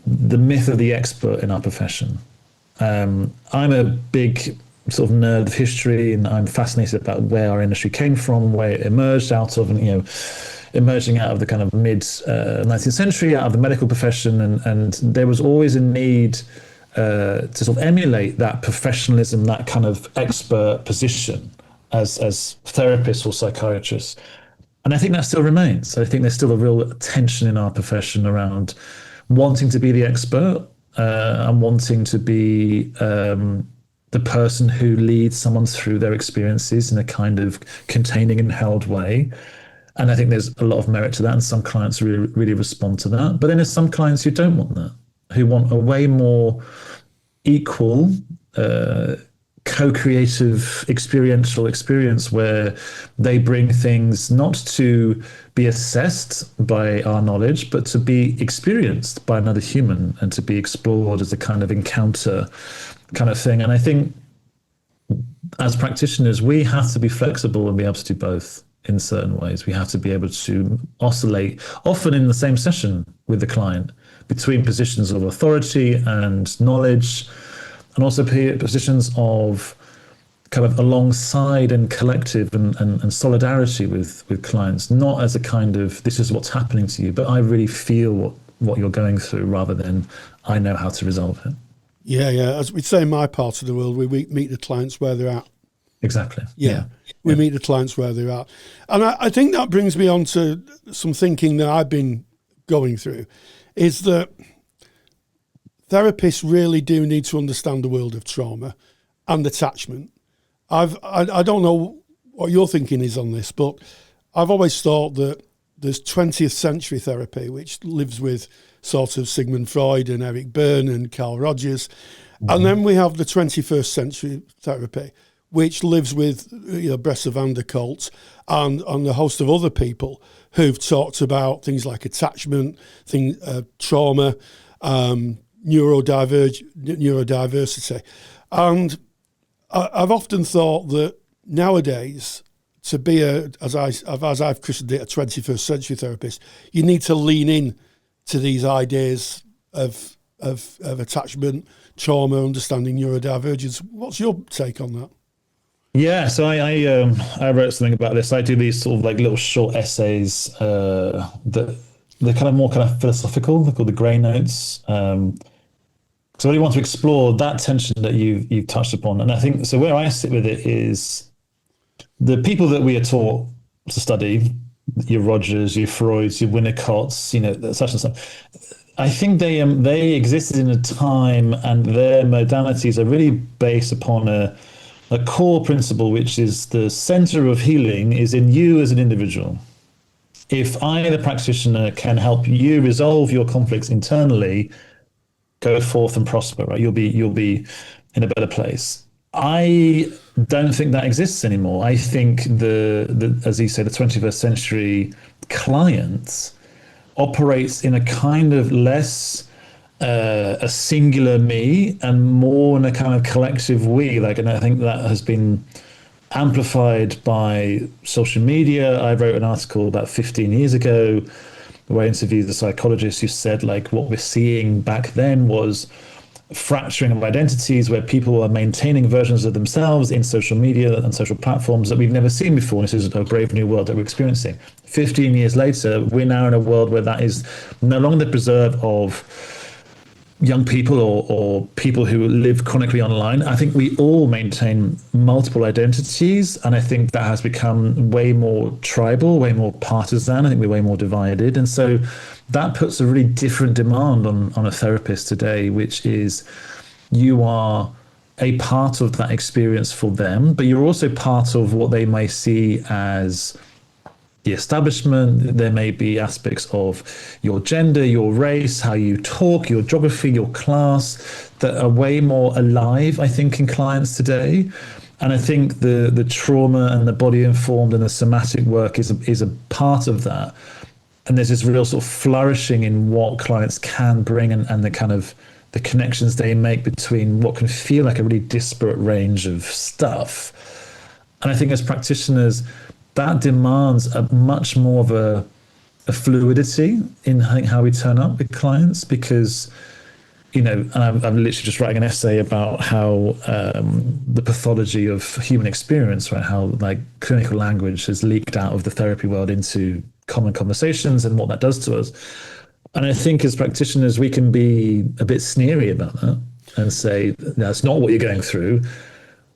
the myth of the expert in our profession. I'm a big sort of nerd of history, and I'm fascinated about where our industry came from, where it emerged out of, and emerging out of the kind of mid 19th century, out of the medical profession, and there was always a need to sort of emulate that professionalism, that kind of expert position as therapists or psychiatrists. And I think that still remains. I think there's still a real tension in our profession around wanting to be the expert and wanting to be the person who leads someone through their experiences in a kind of containing and held way. And I think there's a lot of merit to that, and some clients really, really respond to that. But then there's some clients who don't want that, who want a way more equal, co-creative, experiential experience where they bring things not to be assessed by our knowledge, but to be experienced by another human and to be explored as a kind of encounter kind of thing. And I think as practitioners, we have to be flexible and be able to do both. In certain ways, we have to be able to oscillate, often in the same session with the client, between positions of authority and knowledge, and also positions of kind of alongside and collective and solidarity with clients, not as a kind of, this is what's happening to you, but I really feel what you're going through, rather than I know how to resolve it. Yeah. As we say in my part of the world, we meet the clients where they're at. Exactly. Yeah. We meet the clients where they're at. And I think that brings me on to some thinking that I've been going through, is that therapists really do need to understand the world of trauma and attachment. I don't know what your thinking is on this, but I've always thought that there's 20th century therapy, which lives with sort of Sigmund Freud and Eric Berne and Carl Rogers. Mm-hmm. And then we have the 21st century therapy, which lives with Bressa van der Kolk and a host of other people who've talked about things like attachment, trauma, neurodiversity. And I've often thought that nowadays, to be as I've christened it, a 21st century therapist, you need to lean in to these ideas of attachment, trauma, understanding neurodivergence. What's your take on that? Yeah, so I wrote something about this. I do these sort of like little short essays that they're kind of more kind of philosophical. They're called the grey notes. So I really want to explore that tension that you've touched upon. And I think, so where I sit with it is the people that we are taught to study, your Rogers, your Freuds, your Winnicotts, such and such. I think they existed in a time, and their modalities are really based upon a core principle, which is the center of healing is in you as an individual. If I, the practitioner, can help you resolve your conflicts internally, go forth and prosper, right? You'll be in a better place. I don't think that exists anymore. I think the as you say, the 21st century client operates in a kind of less a singular me and more in a kind of collective we. And I think that has been amplified by social media. I wrote an article about 15 years ago where I interviewed the psychologist who said what we're seeing back then was fracturing of identities, where people are maintaining versions of themselves in social media and social platforms that we've never seen before. This is a brave new world that we're experiencing. 15 years later, we're now in a world where that is no longer the preserve of young people or people who live chronically online. I think we all maintain multiple identities, and I think that has become way more tribal, way more partisan. I think we're way more divided, and so that puts a really different demand on a therapist today, which is you are a part of that experience for them, but you're also part of what they may see as the establishment. There may be aspects of your gender, your race, how you talk, your geography, your class that are way more alive, I think, in clients today. And I think the trauma and the body informed and the somatic work is a part of that. And there's this real sort of flourishing in what clients can bring and the kind of the connections they make between what can feel like a really disparate range of stuff. And I think as practitioners, that demands a much more of a fluidity in how we turn up with clients, because, and I'm literally just writing an essay about how the pathology of human experience, right? How clinical language has leaked out of the therapy world into common conversations and what that does to us. And I think as practitioners, we can be a bit sneery about that and say, that's not what you're going through.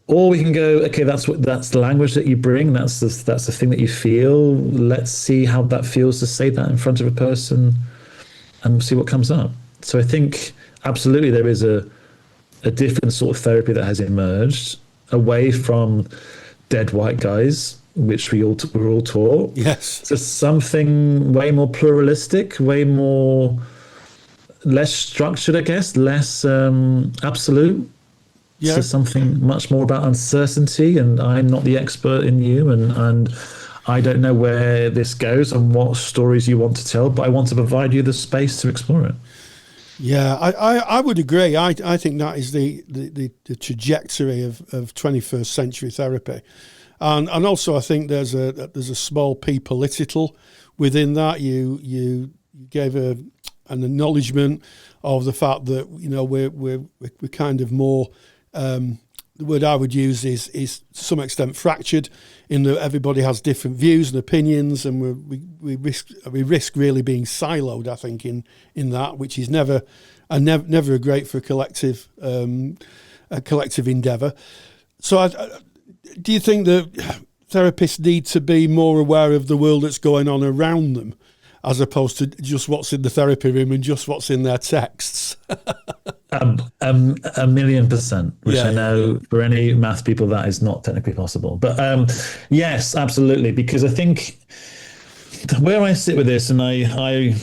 Or we can go, okay, that's the language that you bring. That's the thing that you feel. Let's see how that feels to say that in front of a person, and we'll see what comes up. So I think absolutely there is a different sort of therapy that has emerged away from dead white guys which we're all taught. Yes. To something way more pluralistic, less structured, I guess, less absolute. Yeah. To something much more about uncertainty, and I'm not the expert in you, and I don't know where this goes and what stories you want to tell, but I want to provide you the space to explore it. Yeah, I would agree. I think that is the trajectory of 21st century therapy, and also I think there's a small p political within that. You gave an acknowledgement of the fact that we're kind of more. The word I would use is to some extent fractured, in that everybody has different views and opinions, and we risk really being siloed. I think in that, which is never great for a collective endeavour. So, do you think that therapists need to be more aware of the world that's going on around them, as opposed to just what's in the therapy room and just what's in their texts? 1,000,000%, which I know for any math people that is not technically possible. But yes, absolutely, because I think where I sit with this, and I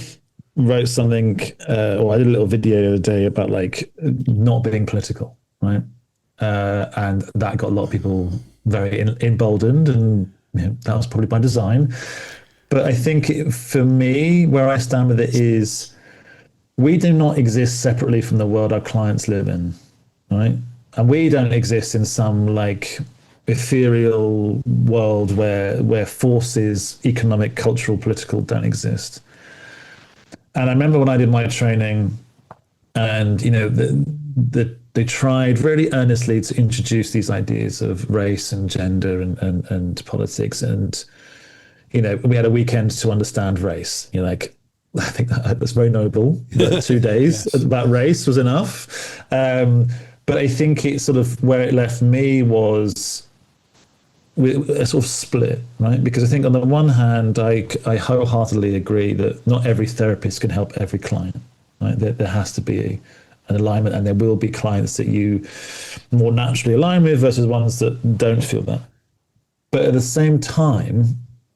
wrote something, or I did a little video the other day about like not being political, right? And that got a lot of people very emboldened, and that was probably by design. But I think for me, where I stand with it is, we do not exist separately from the world our clients live in, right? And we don't exist in some like ethereal world where forces, economic, cultural, political, don't exist. And I remember when I did my training, and they tried really earnestly to introduce these ideas of race and gender and politics, and we had a weekend to understand race. I think that's very noble. 2 days yes. about race was enough. But I think it sort of, where it left me was a sort of split, right? Because I think on the one hand, I wholeheartedly agree that not every therapist can help every client, right? There has to be an alignment, and there will be clients that you more naturally align with versus ones that don't feel that. But at the same time,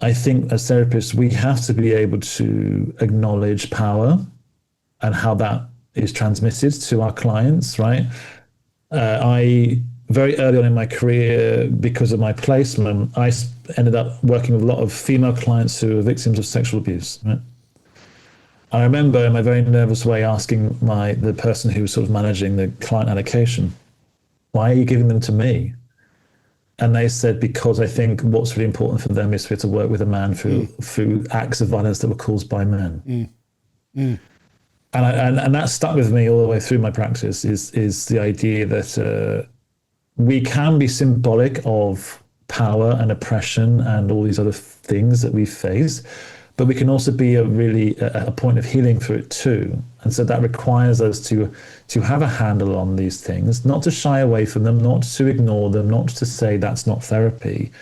I think as therapists, we have to be able to acknowledge power and how that is transmitted to our clients, right? I very early on in my career, because of my placement, I ended up working with a lot of female clients who are victims of sexual abuse, right? I remember in my very nervous way asking the person who was sort of managing the client allocation, why are you giving them to me? And they said, because I think what's really important for them is for to work with a man through acts of violence that were caused by men. And that stuck with me all the way through my practice, is the idea that we can be symbolic of power and oppression and all these other things that we face, but we can also be a point of healing through it too. And so that requires us to have a handle on these things, not to shy away from them, not to ignore them, not to say that's not therapy,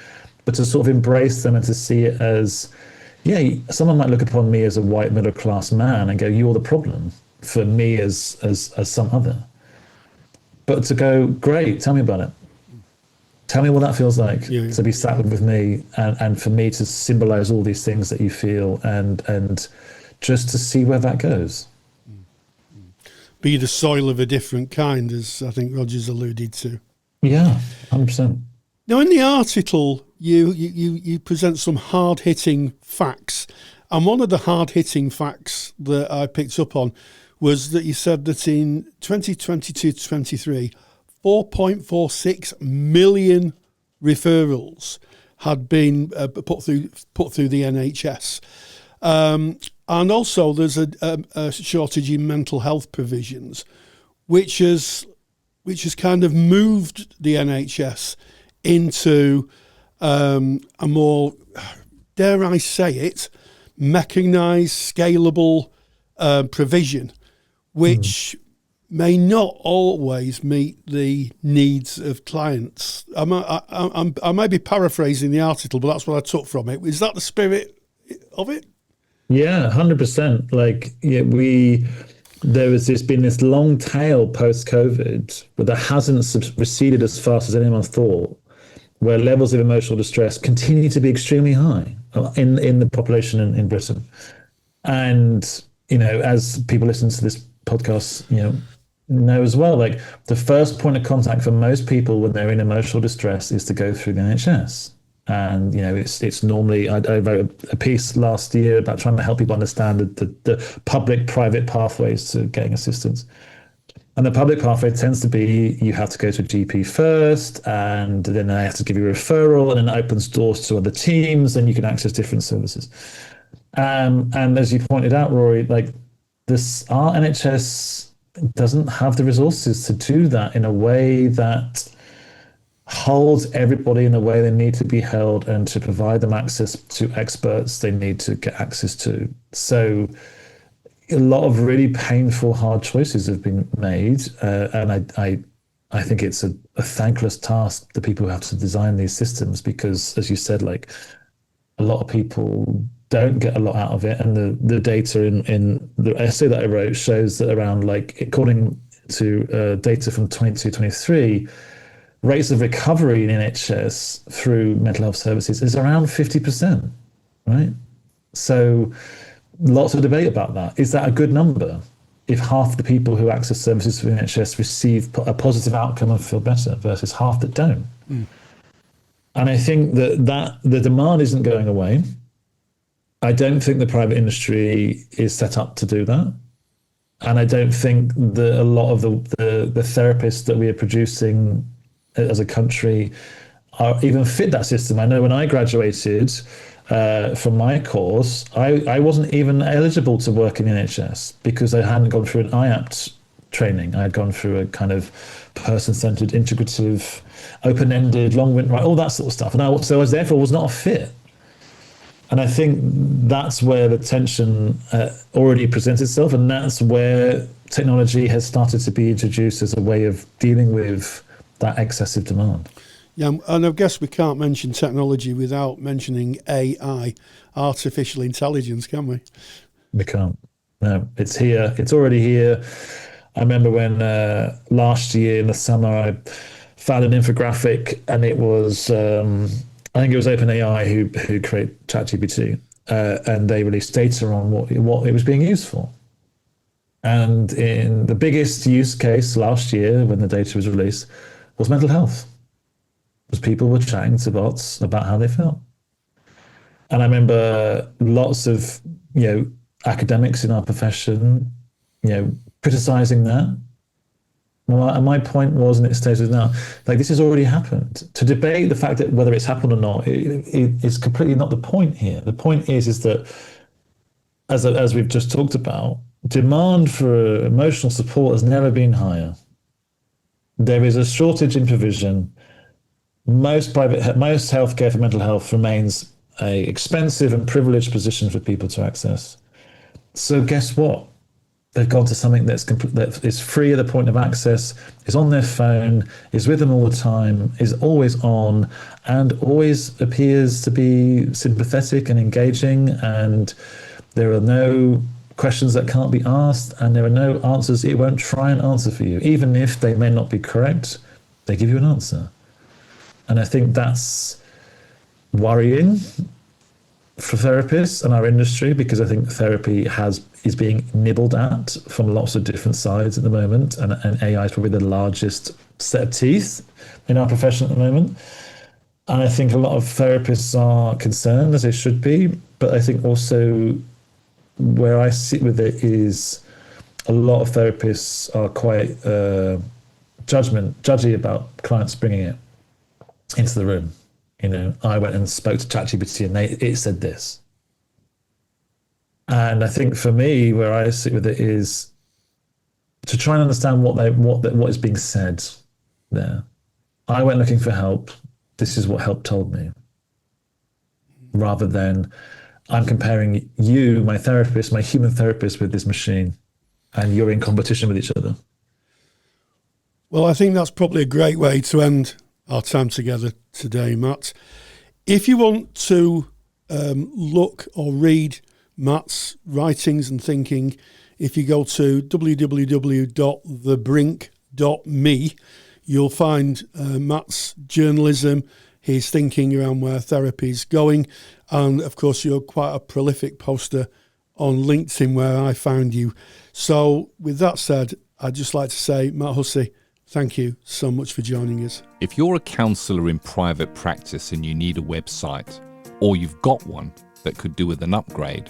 but to sort of embrace them and to see it as, someone might look upon me as a white middle-class man and go, you're the problem, for me as some other. But to go, great, tell me about it. Tell me what that feels like to be sat with me, and for me to symbolize all these things that you feel, and just to see where that goes. Be the soil of a different kind, as I think Roger's alluded to. Yeah, 100%. Now, in the article, you present some hard-hitting facts, and one of the hard-hitting facts that I picked up on was that you said that in 2022-23, 4.46 million referrals had been put through the NHS. And also there's a shortage in mental health provisions, which has kind of moved the NHS into a more, dare I say it, mechanised, scalable provision, which may not always meet the needs of clients. I may be paraphrasing the article, but that's what I took from it. Is that the spirit of it? Yeah, 100%. There's been this long tail post-COVID, but that hasn't receded as fast as anyone thought. where levels of emotional distress continue to be extremely high in the population in Britain. And, as people listen to this podcast, know as well, like the first point of contact for most people when they're in emotional distress is to go through the NHS. And, it's normally, I wrote a piece last year about trying to help people understand the public-private pathways to getting assistance. And the public pathway tends to be you have to go to a GP first, and then they have to give you a referral, and then it opens doors to other teams, and you can access different services. And as you pointed out, Rory, like our NHS doesn't have the resources to do that in a way that holds everybody in the way they need to be held and to provide them access to experts they need to get access to. So a lot of really painful, hard choices have been made. And I think it's a thankless task, the people who have to design these systems, because as you said, like a lot of people don't get a lot out of it. And the data in the essay that I wrote shows that around, like, according to data from 22-23, rates of recovery in NHS through mental health services is around 50%, right? So lots of debate about that. Is that a good number? If half the people who access services through NHS receive a positive outcome and feel better versus half that don't. And I think that the demand isn't going away. I don't think the private industry is set up to do that. And I don't think that a lot of the therapists that we are producing as a country are even fit that system. I know when I graduated from my course, I wasn't even eligible to work in NHS because I hadn't gone through an IAPT training. I had gone through a kind of person-centered, integrative, open-ended, long-winded, all that sort of stuff. And I therefore was not a fit. And I think that's where the tension already presents itself, and that's where technology has started to be introduced as a way of dealing with that excessive demand. Yeah, and I guess we can't mention technology without mentioning AI, artificial intelligence, can we? We can't. No, it's here. It's already here. I remember when last year in the summer I found an infographic, and it was I think it was OpenAI who created ChatGPT, and they released data on what it was being used for. And in the biggest use case last year, when the data was released, was mental health. Was people were chatting to bots about how they felt. And I remember lots of academics in our profession, criticizing that. And my point was, and it stays now, like, this has already happened. To debate the fact that whether it's happened or not it is completely not the point here. The point is that, as we've just talked about, demand for emotional support has never been higher. There is a shortage in provision. Most healthcare for mental health remains a expensive and privileged position for people to access. So guess what? They've gone to something that is free at the point of access, is on their phone, is with them all the time, is always on, and always appears to be sympathetic and engaging, and there are no questions that can't be asked, and there are no answers it won't try and answer for you. Even if they may not be correct, they give you an answer. And I think that's worrying for therapists and our industry, because I think therapy is being nibbled at from lots of different sides at the moment, and AI is probably the largest set of teeth in our profession at the moment. And I think a lot of therapists are concerned, as they should be, but I think also where I sit with it is a lot of therapists are quite judgy about clients bringing it into the room. I went and spoke to ChatGPT and it said this. And I think for me, where I sit with it is to try and understand what is being said there. I went looking for help. This is what help told me. Rather than I'm comparing you, my therapist, my human therapist, with this machine, and you're in competition with each other. Well, I think that's probably a great way to end our time together today, Matt. If you want to look or read Matt's writings and thinking, if you go to www.thebrink.me, you'll find Matt's journalism, his thinking around where therapy is going. And of course, you're quite a prolific poster on LinkedIn, where I found you. So with that said, I'd just like to say, Matt Hussey, thank you so much for joining us. If you're a counsellor in private practice and you need a website, or you've got one that could do with an upgrade,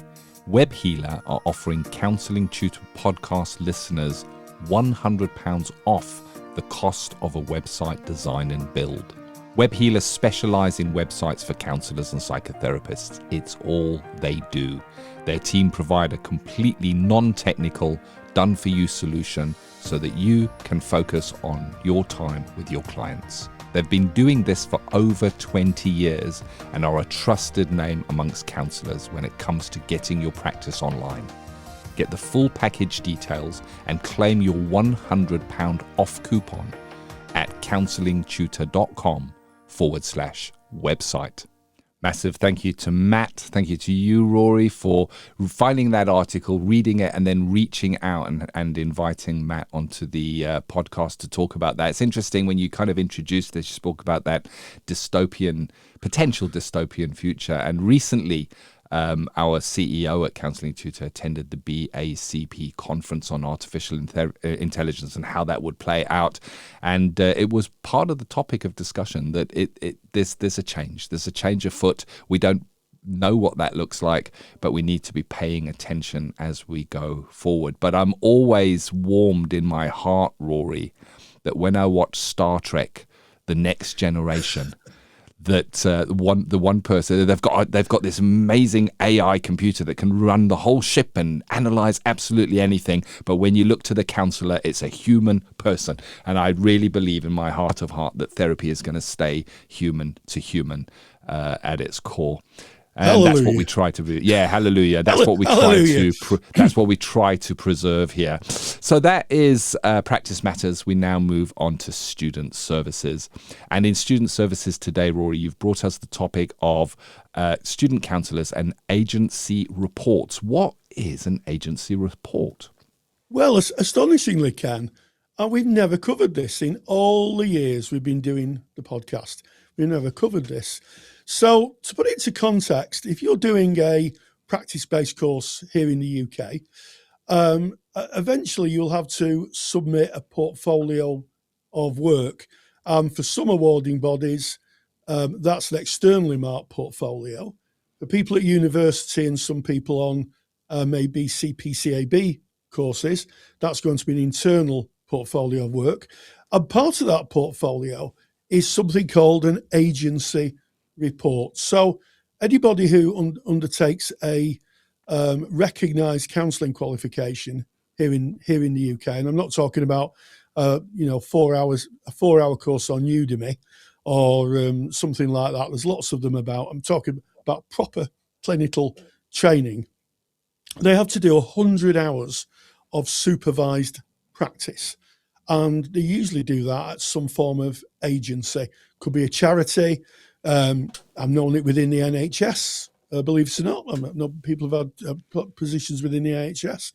WebHealer are offering Counselling Tutor Podcast listeners £100 off the cost of a website design and build. WebHealer specialise in websites for counsellors and psychotherapists. It's all they do. Their team provide a completely non-technical, done-for-you solution so that you can focus on your time with your clients. They've been doing this for over 20 years and are a trusted name amongst counsellors when it comes to getting your practice online. Get the full package details and claim your £100 off coupon at counsellingtutor.com/website. Massive thank you to Matt. Thank you to you, Rory, for finding that article, reading it, and then reaching out and inviting Matt onto the podcast to talk about that. It's interesting when you kind of introduced this, you spoke about that potential dystopian future. And recently, our CEO at Counselling Tutor attended the BACP conference on artificial intelligence and how that would play out. And it was part of the topic of discussion that there's a change. There's a change afoot. We don't know what that looks like, but we need to be paying attention as we go forward. But I'm always warmed in my heart, Rory, that when I watch Star Trek, The Next Generation, that the one person, they've got this amazing AI computer that can run the whole ship and analyze absolutely anything. But when you look to the counsellor, it's a human person. And I really believe in my heart of heart that therapy is going to stay human to human at its core. And hallelujah. That's what we try to do. Yeah, hallelujah. That's what we try to. That's what we try to preserve here. So that is Practice Matters. We now move on to student services, and in student services today, Rory, you've brought us the topic of student counsellors and agency reports. What is an agency report? Well, astonishingly, Ken, we've never covered this in all the years we've been doing the podcast. We've never covered this. So to put it into context, if you're doing a practice-based course here in the UK, eventually you'll have to submit a portfolio of work. For some awarding bodies, that's an externally marked portfolio. For people at university and some people on maybe CPCAB courses, that's going to be an internal portfolio of work. And part of that portfolio is something called an agency report. So anybody who undertakes a recognised counselling qualification here in the UK, and I'm not talking about a 4 hour course on Udemy or something like that. There's lots of them about. I'm talking about proper clinical training. They have to do 100 hours of supervised practice, and they usually do that at some form of agency. Could be a charity. I've known it within the NHS, believe it or not. People have had positions within the NHS.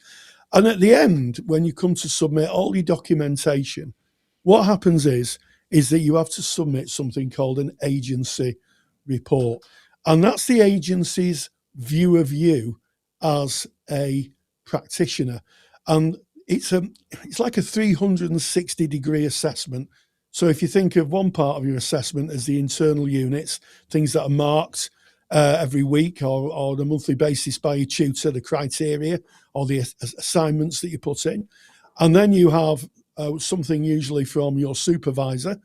And at the end, when you come to submit all your documentation, what happens is that you have to submit something called an agency report. And that's the agency's view of you as a practitioner. And it's like a 360-degree assessment. So if you think of one part of your assessment as the internal units, things that are marked every week or on a monthly basis by your tutor, the criteria or the assignments that you put in. And then you have something usually from your supervisor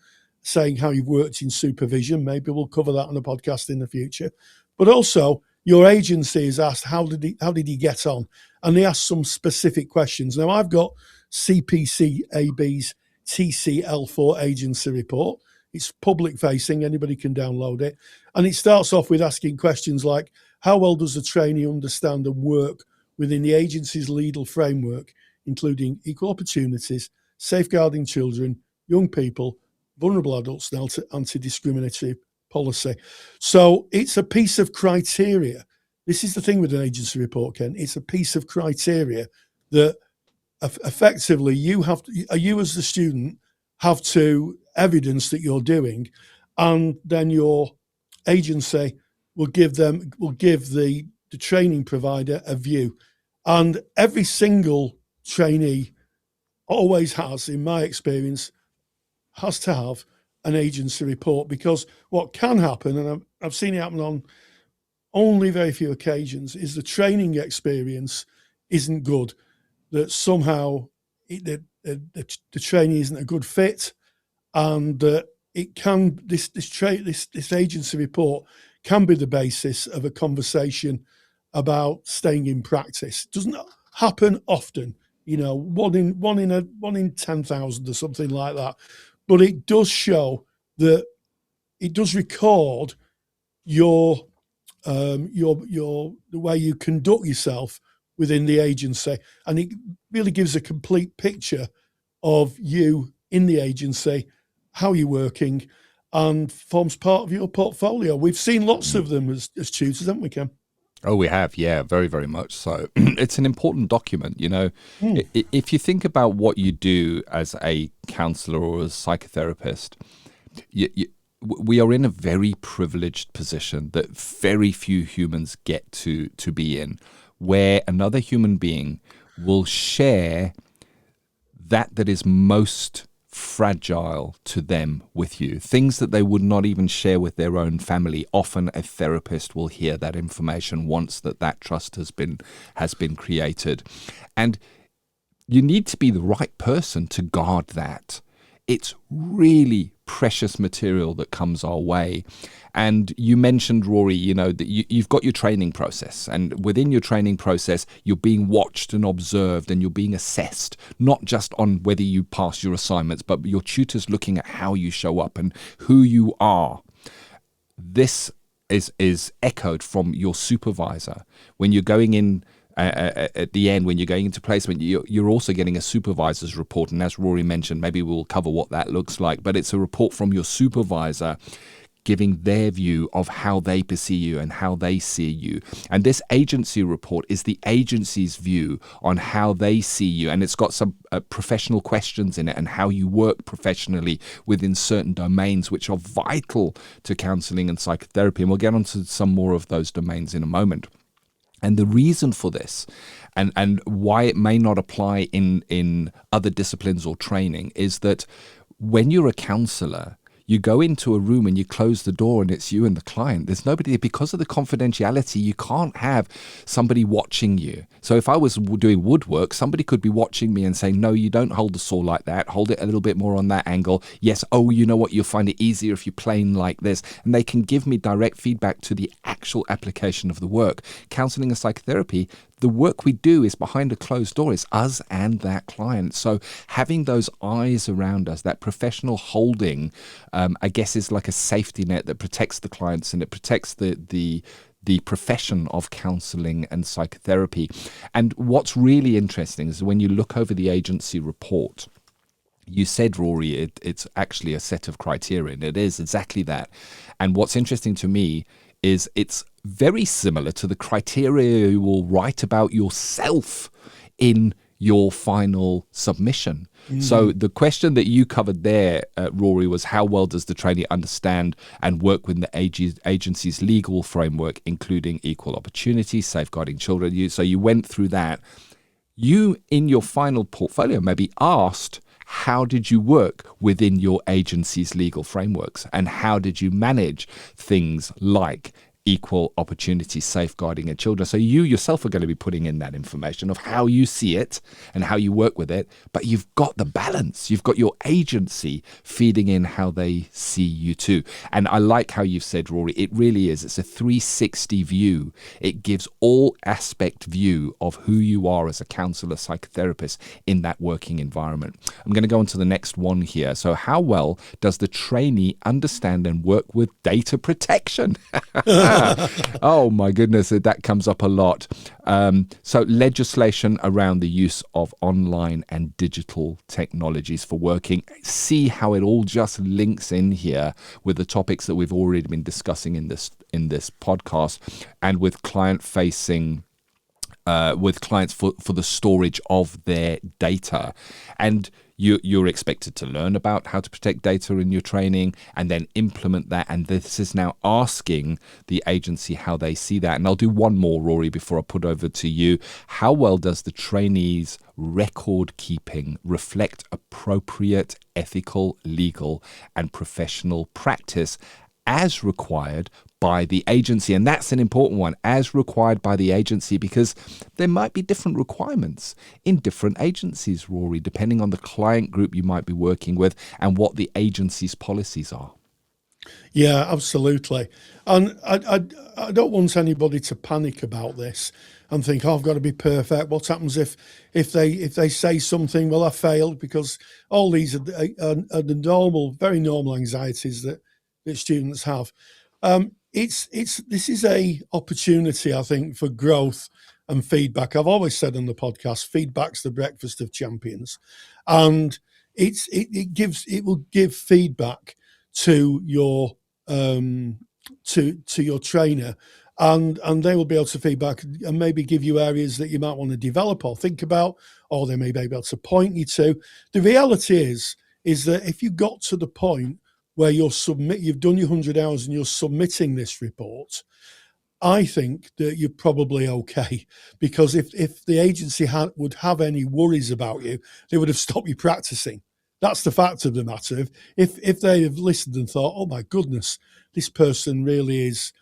saying how you've worked in supervision. Maybe we'll cover that on a podcast in the future. But also your agency is asked, how did he get on? And they ask some specific questions. Now, I've got CPCAB's TCL4 agency report. It's public facing, anybody can download it. And it starts off with asking questions like, how well does the trainee understand and work within the agency's legal framework, including equal opportunities, safeguarding children, young people, vulnerable adults, and anti-discriminatory policy. So it's a piece of criteria. This is the thing with an agency report, Ken. It's a piece of criteria that effectively you as the student have to evidence that you're doing. and then your agency will give the training provider a view. And every single trainee always has, in my experience, has to have an agency report, because what can happen, and I've seen it happen on only very few occasions, is the training experience isn't good, that somehow the trainee isn't a good fit, and it can this agency report can be the basis of a conversation about staying in practice. It doesn't happen often, one in 10,000 or something like that, but it does show that it does record your the way you conduct yourself within the agency, and it really gives a complete picture of you in the agency, how you're working, and forms part of your portfolio. We've seen lots of them as tutors, haven't we, Ken? Oh, we have, yeah, very, very much so. It's an important document, If you think about what you do as a counsellor or a psychotherapist, we are in a very privileged position that very few humans get to be in, where another human being will share that is most fragile to them with you, things that they would not even share with their own family. Often a therapist will hear that information once that trust has been created, and you need to be the right person to guard that. It's really precious material that comes our way. And you mentioned, Rory, that you've got your training process, and within your training process, you're being watched and observed, and you're being assessed, not just on whether you pass your assignments, but your tutor's looking at how you show up and who you are. This is echoed from your supervisor. When you're going in at the end, when you're going into placement, you're also getting a supervisor's report. And as Rory mentioned, maybe we'll cover what that looks like, but it's a report from your supervisor giving their view of how they perceive you and how they see you. And this agency report is the agency's view on how they see you. And it's got some professional questions in it and how you work professionally within certain domains, which are vital to counselling and psychotherapy. And we'll get onto some more of those domains in a moment. And the reason for this, and why it may not apply in other disciplines or training, is that when you're a counsellor, you go into a room and you close the door and it's you and the client. There's nobody, because of the confidentiality, you can't have somebody watching you. So if I was doing woodwork, somebody could be watching me and saying, no, you don't hold the saw like that. Hold it a little bit more on that angle. Yes, oh, you know what? You'll find it easier if you plane like this. And they can give me direct feedback to the actual application of the work. Counselling and psychotherapy, the work we do is behind a closed door. It's us and that client. So having those eyes around us, that professional holding, I guess is like a safety net that protects the clients and it protects the profession of counselling and psychotherapy. And what's really interesting is when you look over the agency report, you said, Rory, it's actually a set of criteria, and it is exactly that. And what's interesting to me is it's very similar to the criteria you will write about yourself in your final submission. So the question that you covered there, Rory, was how well does the trainee understand and work with the agency's legal framework, including equal opportunity, safeguarding children. So you went through that. You, in your final portfolio, may be asked, how did you work within your agency's legal frameworks? And how did you manage things like equal opportunity, safeguarding of children? So you yourself are going to be putting in that information of how you see it and how you work with it, but you've got the balance. You've got your agency feeding in how they see you too. And I like how you've said, Rory, it really is. It's a 360 view. It gives all aspect view of who you are as a counsellor, psychotherapist in that working environment. I'm going to go on to the next one here. So how well does the trainee understand and work with data protection? Oh my goodness, that comes up a lot. So legislation around the use of online and digital technologies for working. See how it all just links in here with the topics that we've already been discussing in this podcast, and with client facing with clients for the storage of their data. And You're expected to learn about how to protect data in your training and then implement that. And this is now asking the agency how they see that. And I'll do one more, Rory, before I put over to you. How well does the trainees' record keeping reflect appropriate ethical, legal, and professional practice as required by the agency? And that's an important one, as required by the agency, because there might be different requirements in different agencies, Rory, depending on the client group you might be working with and what the agency's policies are. Yeah, absolutely. And I don't want anybody to panic about this and think, oh, I've got to be perfect. What happens if they say something, well, I failed? Because all these are the normal, very normal anxieties that students have. This is a opportunity, I think, for growth and feedback. I've always said on the podcast, feedback's the breakfast of champions, and it will give feedback to your to your trainer, and they will be able to feedback and maybe give you areas that you might want to develop or think about, or they may be able to point you to. The reality is that if you got to the point where you've done your 100 hours and you're submitting this report, I think that you're probably okay, because if the agency would have any worries about you, they would have stopped you practicing. That's the fact of the matter. If they have listened and thought, oh my goodness, this person really is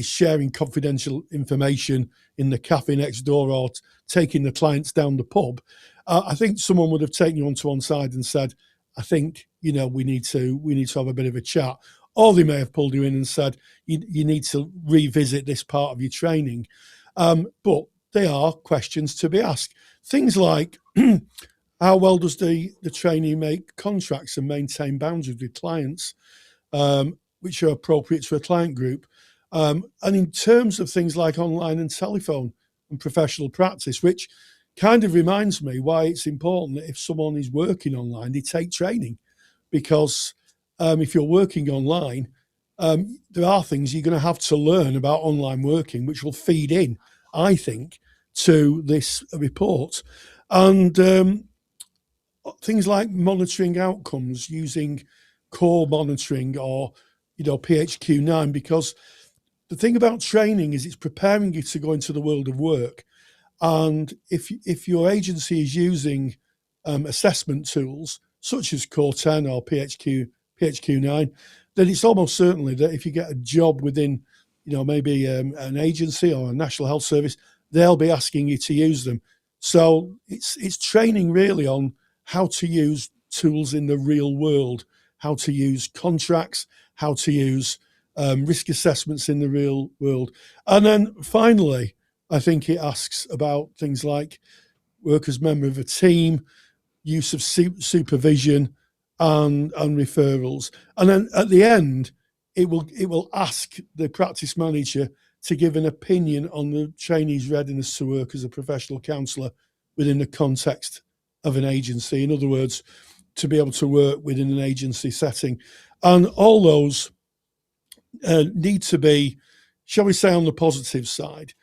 sharing confidential information in the cafe next door or taking the clients down the pub, I think someone would have taken you onto one side and said, I think, we need to have a bit of a chat. Or they may have pulled you in and said, you need to revisit this part of your training. But they are questions to be asked. Things like, how well does the trainee make contracts and maintain boundaries with clients, which are appropriate to a client group? And in terms of things like online and telephone and professional practice, which kind of reminds me why it's important that if someone is working online, they take training, because if you're working online, there are things you're going to have to learn about online working, which will feed in, I think, to this report. And things like monitoring outcomes using core monitoring or, PHQ-9, because the thing about training is it's preparing you to go into the world of work. And if your agency is using assessment tools such as Core 10 or PHQ-9, then it's almost certainly that if you get a job within, maybe an agency or a National Health Service, they'll be asking you to use them. So it's training really on how to use tools in the real world, how to use contracts, how to use risk assessments in the real world. And then finally, I think it asks about things like work as member of a team, use of supervision and referrals. And then at the end, it will ask the practice manager to give an opinion on the trainee's readiness to work as a professional counsellor within the context of an agency. In other words, to be able to work within an agency setting. And all those need to be, shall we say, on the positive side.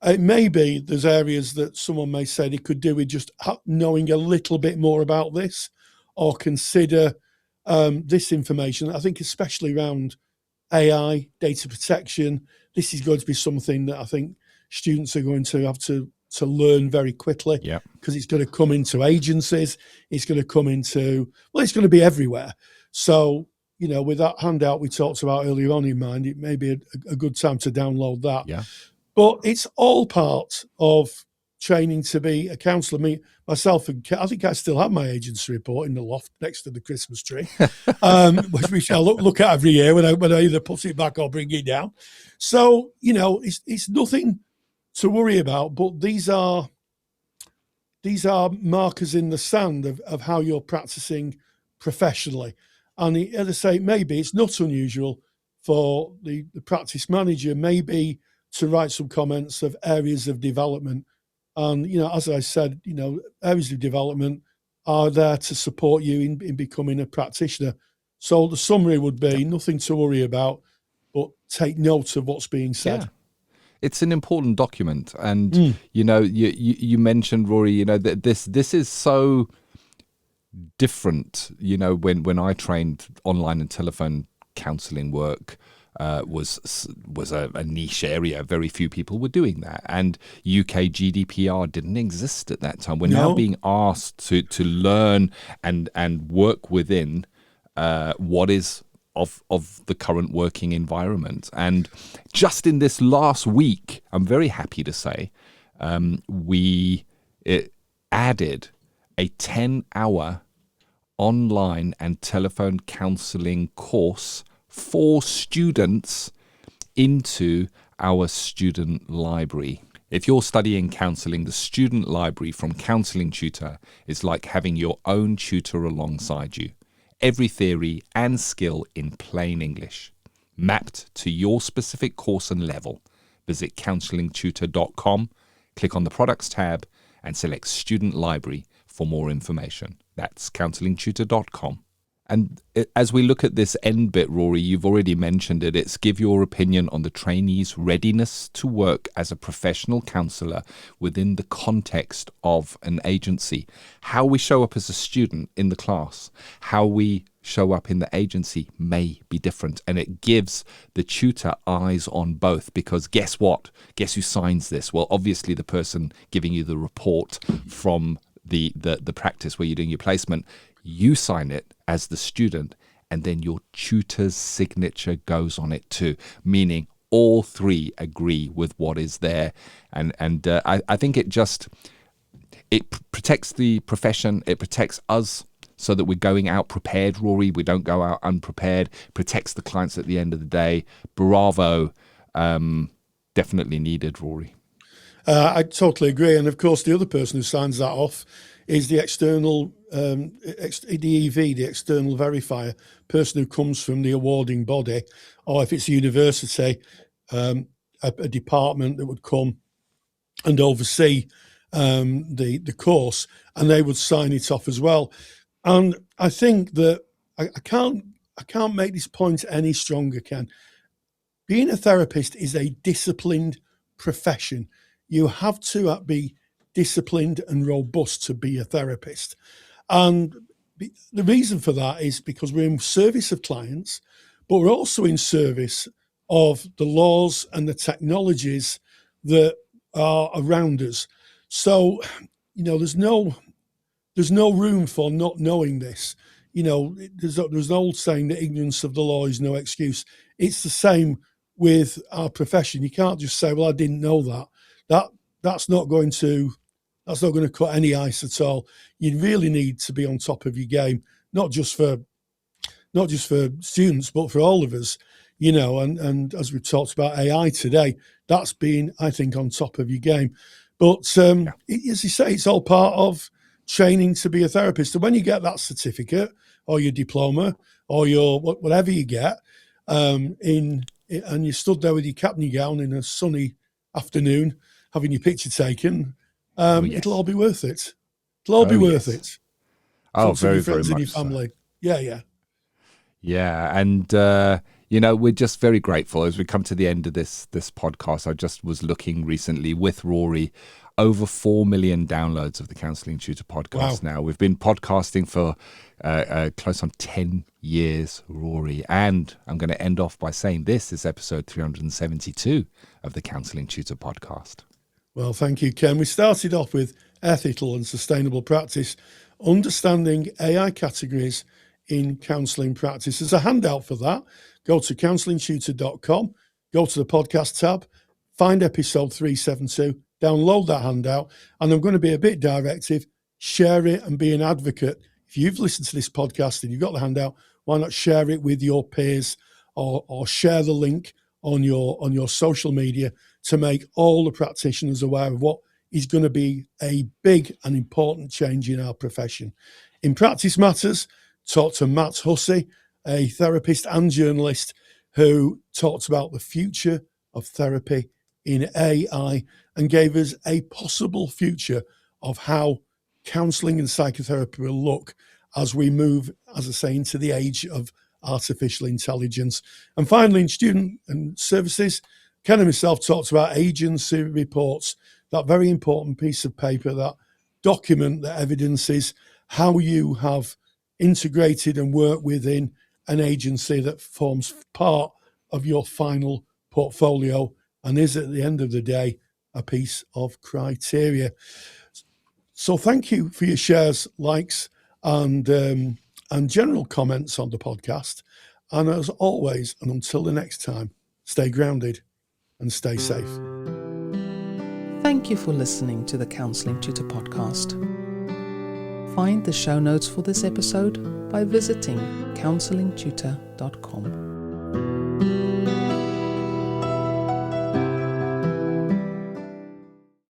It may be there's areas that someone may say they could do with just knowing a little bit more about this, or consider this information. I think especially around AI, data protection, this is going to be something that I think students are going to have to learn very quickly, because it's going to come into agencies, it's going to come into, it's going to be everywhere. So, with that handout we talked about earlier on in mind, it may be a good time to download that. Yeah. But it's all part of training to be a counsellor. Myself, and I think I still have my agency report in the loft next to the Christmas tree, which I look at every year when I either put it back or bring it down. So, it's nothing to worry about, but these are markers in the sand of how you're practicing professionally. And as I say, maybe it's not unusual for the practice manager maybe to write some comments of areas of development. And, as I said, areas of development are there to support you in becoming a practitioner. So the summary would be nothing to worry about, but take note of what's being said. Yeah. It's an important document. And, you mentioned, Rory, that this is so different. You know, when I trained online and telephone counselling work, was a niche area. Very few people were doing that, and UK GDPR didn't exist at that time. We're now being asked to learn and work within what is of the current working environment. And just in this last week, I'm very happy to say, we added a 10-hour online and telephone counselling course for students into our student library. If you're studying counselling, the student library from Counselling Tutor is like having your own tutor alongside you. Every theory and skill in plain English, mapped to your specific course and level. Visit counsellingtutor.com, click on the products tab and select student library for more information. That's counsellingtutor.com. And as we look at this end bit, Rory, you've already mentioned it. It's give your opinion on the trainee's readiness to work as a professional counsellor within the context of an agency. How we show up as a student in the class, how we show up in the agency may be different. And it gives the tutor eyes on both, because guess what? Guess who signs this? Well, obviously the person giving you the report from the practice where you're doing your placement. You sign it as the student, and then your tutor's signature goes on it too, meaning all three agree with what is there. And I think it protects the profession, it protects us so that we're going out prepared, Rory. We don't go out unprepared. Protects the clients at the end of the day. Bravo. Definitely needed, Rory. I totally agree. And of course, the other person who signs that off is the external DEV, the external verifier, person who comes from the awarding body, or if it's a university, a department that would come and oversee the course, and they would sign it off as well. And I think that I can't make this point any stronger, Ken. Being a therapist is a disciplined profession. You have to be disciplined and robust to be a therapist. And the reason for that is because we're in service of clients, but we're also in service of the laws and the technologies that are around us. So, there's no room for not knowing this. There's an old saying that ignorance of the law is no excuse. It's the same with our profession. You can't just say, well, I didn't know that. That's not going to cut any ice at all. You really need to be on top of your game, not just for students, but for all of us, and as we've talked about AI today, that's being, I think, on top of your game. But as you say, it's all part of training to be a therapist. And when you get that certificate or your diploma or your whatever you get, and you stood there with your cap and your gown in a sunny afternoon, having your picture taken, it'll all be worth it. It'll all be worth it. Oh, very, very much. In your family. So. Yeah. And, we're just very grateful as we come to the end of this podcast. I just was looking recently with Rory, over 4 million downloads of the Counselling Tutor podcast. Wow. Now. We've been podcasting for close on 10 years, Rory. And I'm going to end off by saying this is episode 372 of the Counselling Tutor podcast. Well, thank you, Ken. We started off with ethical and sustainable practice, understanding AI categories in counselling practice. There's a handout for that. Go to counsellingtutor.com, go to the podcast tab, find episode 372, download that handout, and I'm going to be a bit directive. Share it and be an advocate. If you've listened to this podcast and you've got the handout, why not share it with your peers or share the link on your social media to make all the practitioners aware of what is going to be a big and important change in our profession. In Practice Matters, talk to Matt Hussey, a therapist and journalist who talked about the future of therapy in AI and gave us a possible future of how counselling and psychotherapy will look as we move, as I say, into the age of artificial intelligence. And finally, in student and services, Ken and myself talked about agency reports, that very important piece of paper, that document that evidences how you have integrated and worked within an agency that forms part of your final portfolio and is at the end of the day a piece of criteria. So thank you for your shares, likes, and general comments on the podcast. And as always, and until the next time, stay grounded and stay safe. Thank you for listening to the Counselling Tutor Podcast. Find the show notes for this episode by visiting counsellingtutor.com.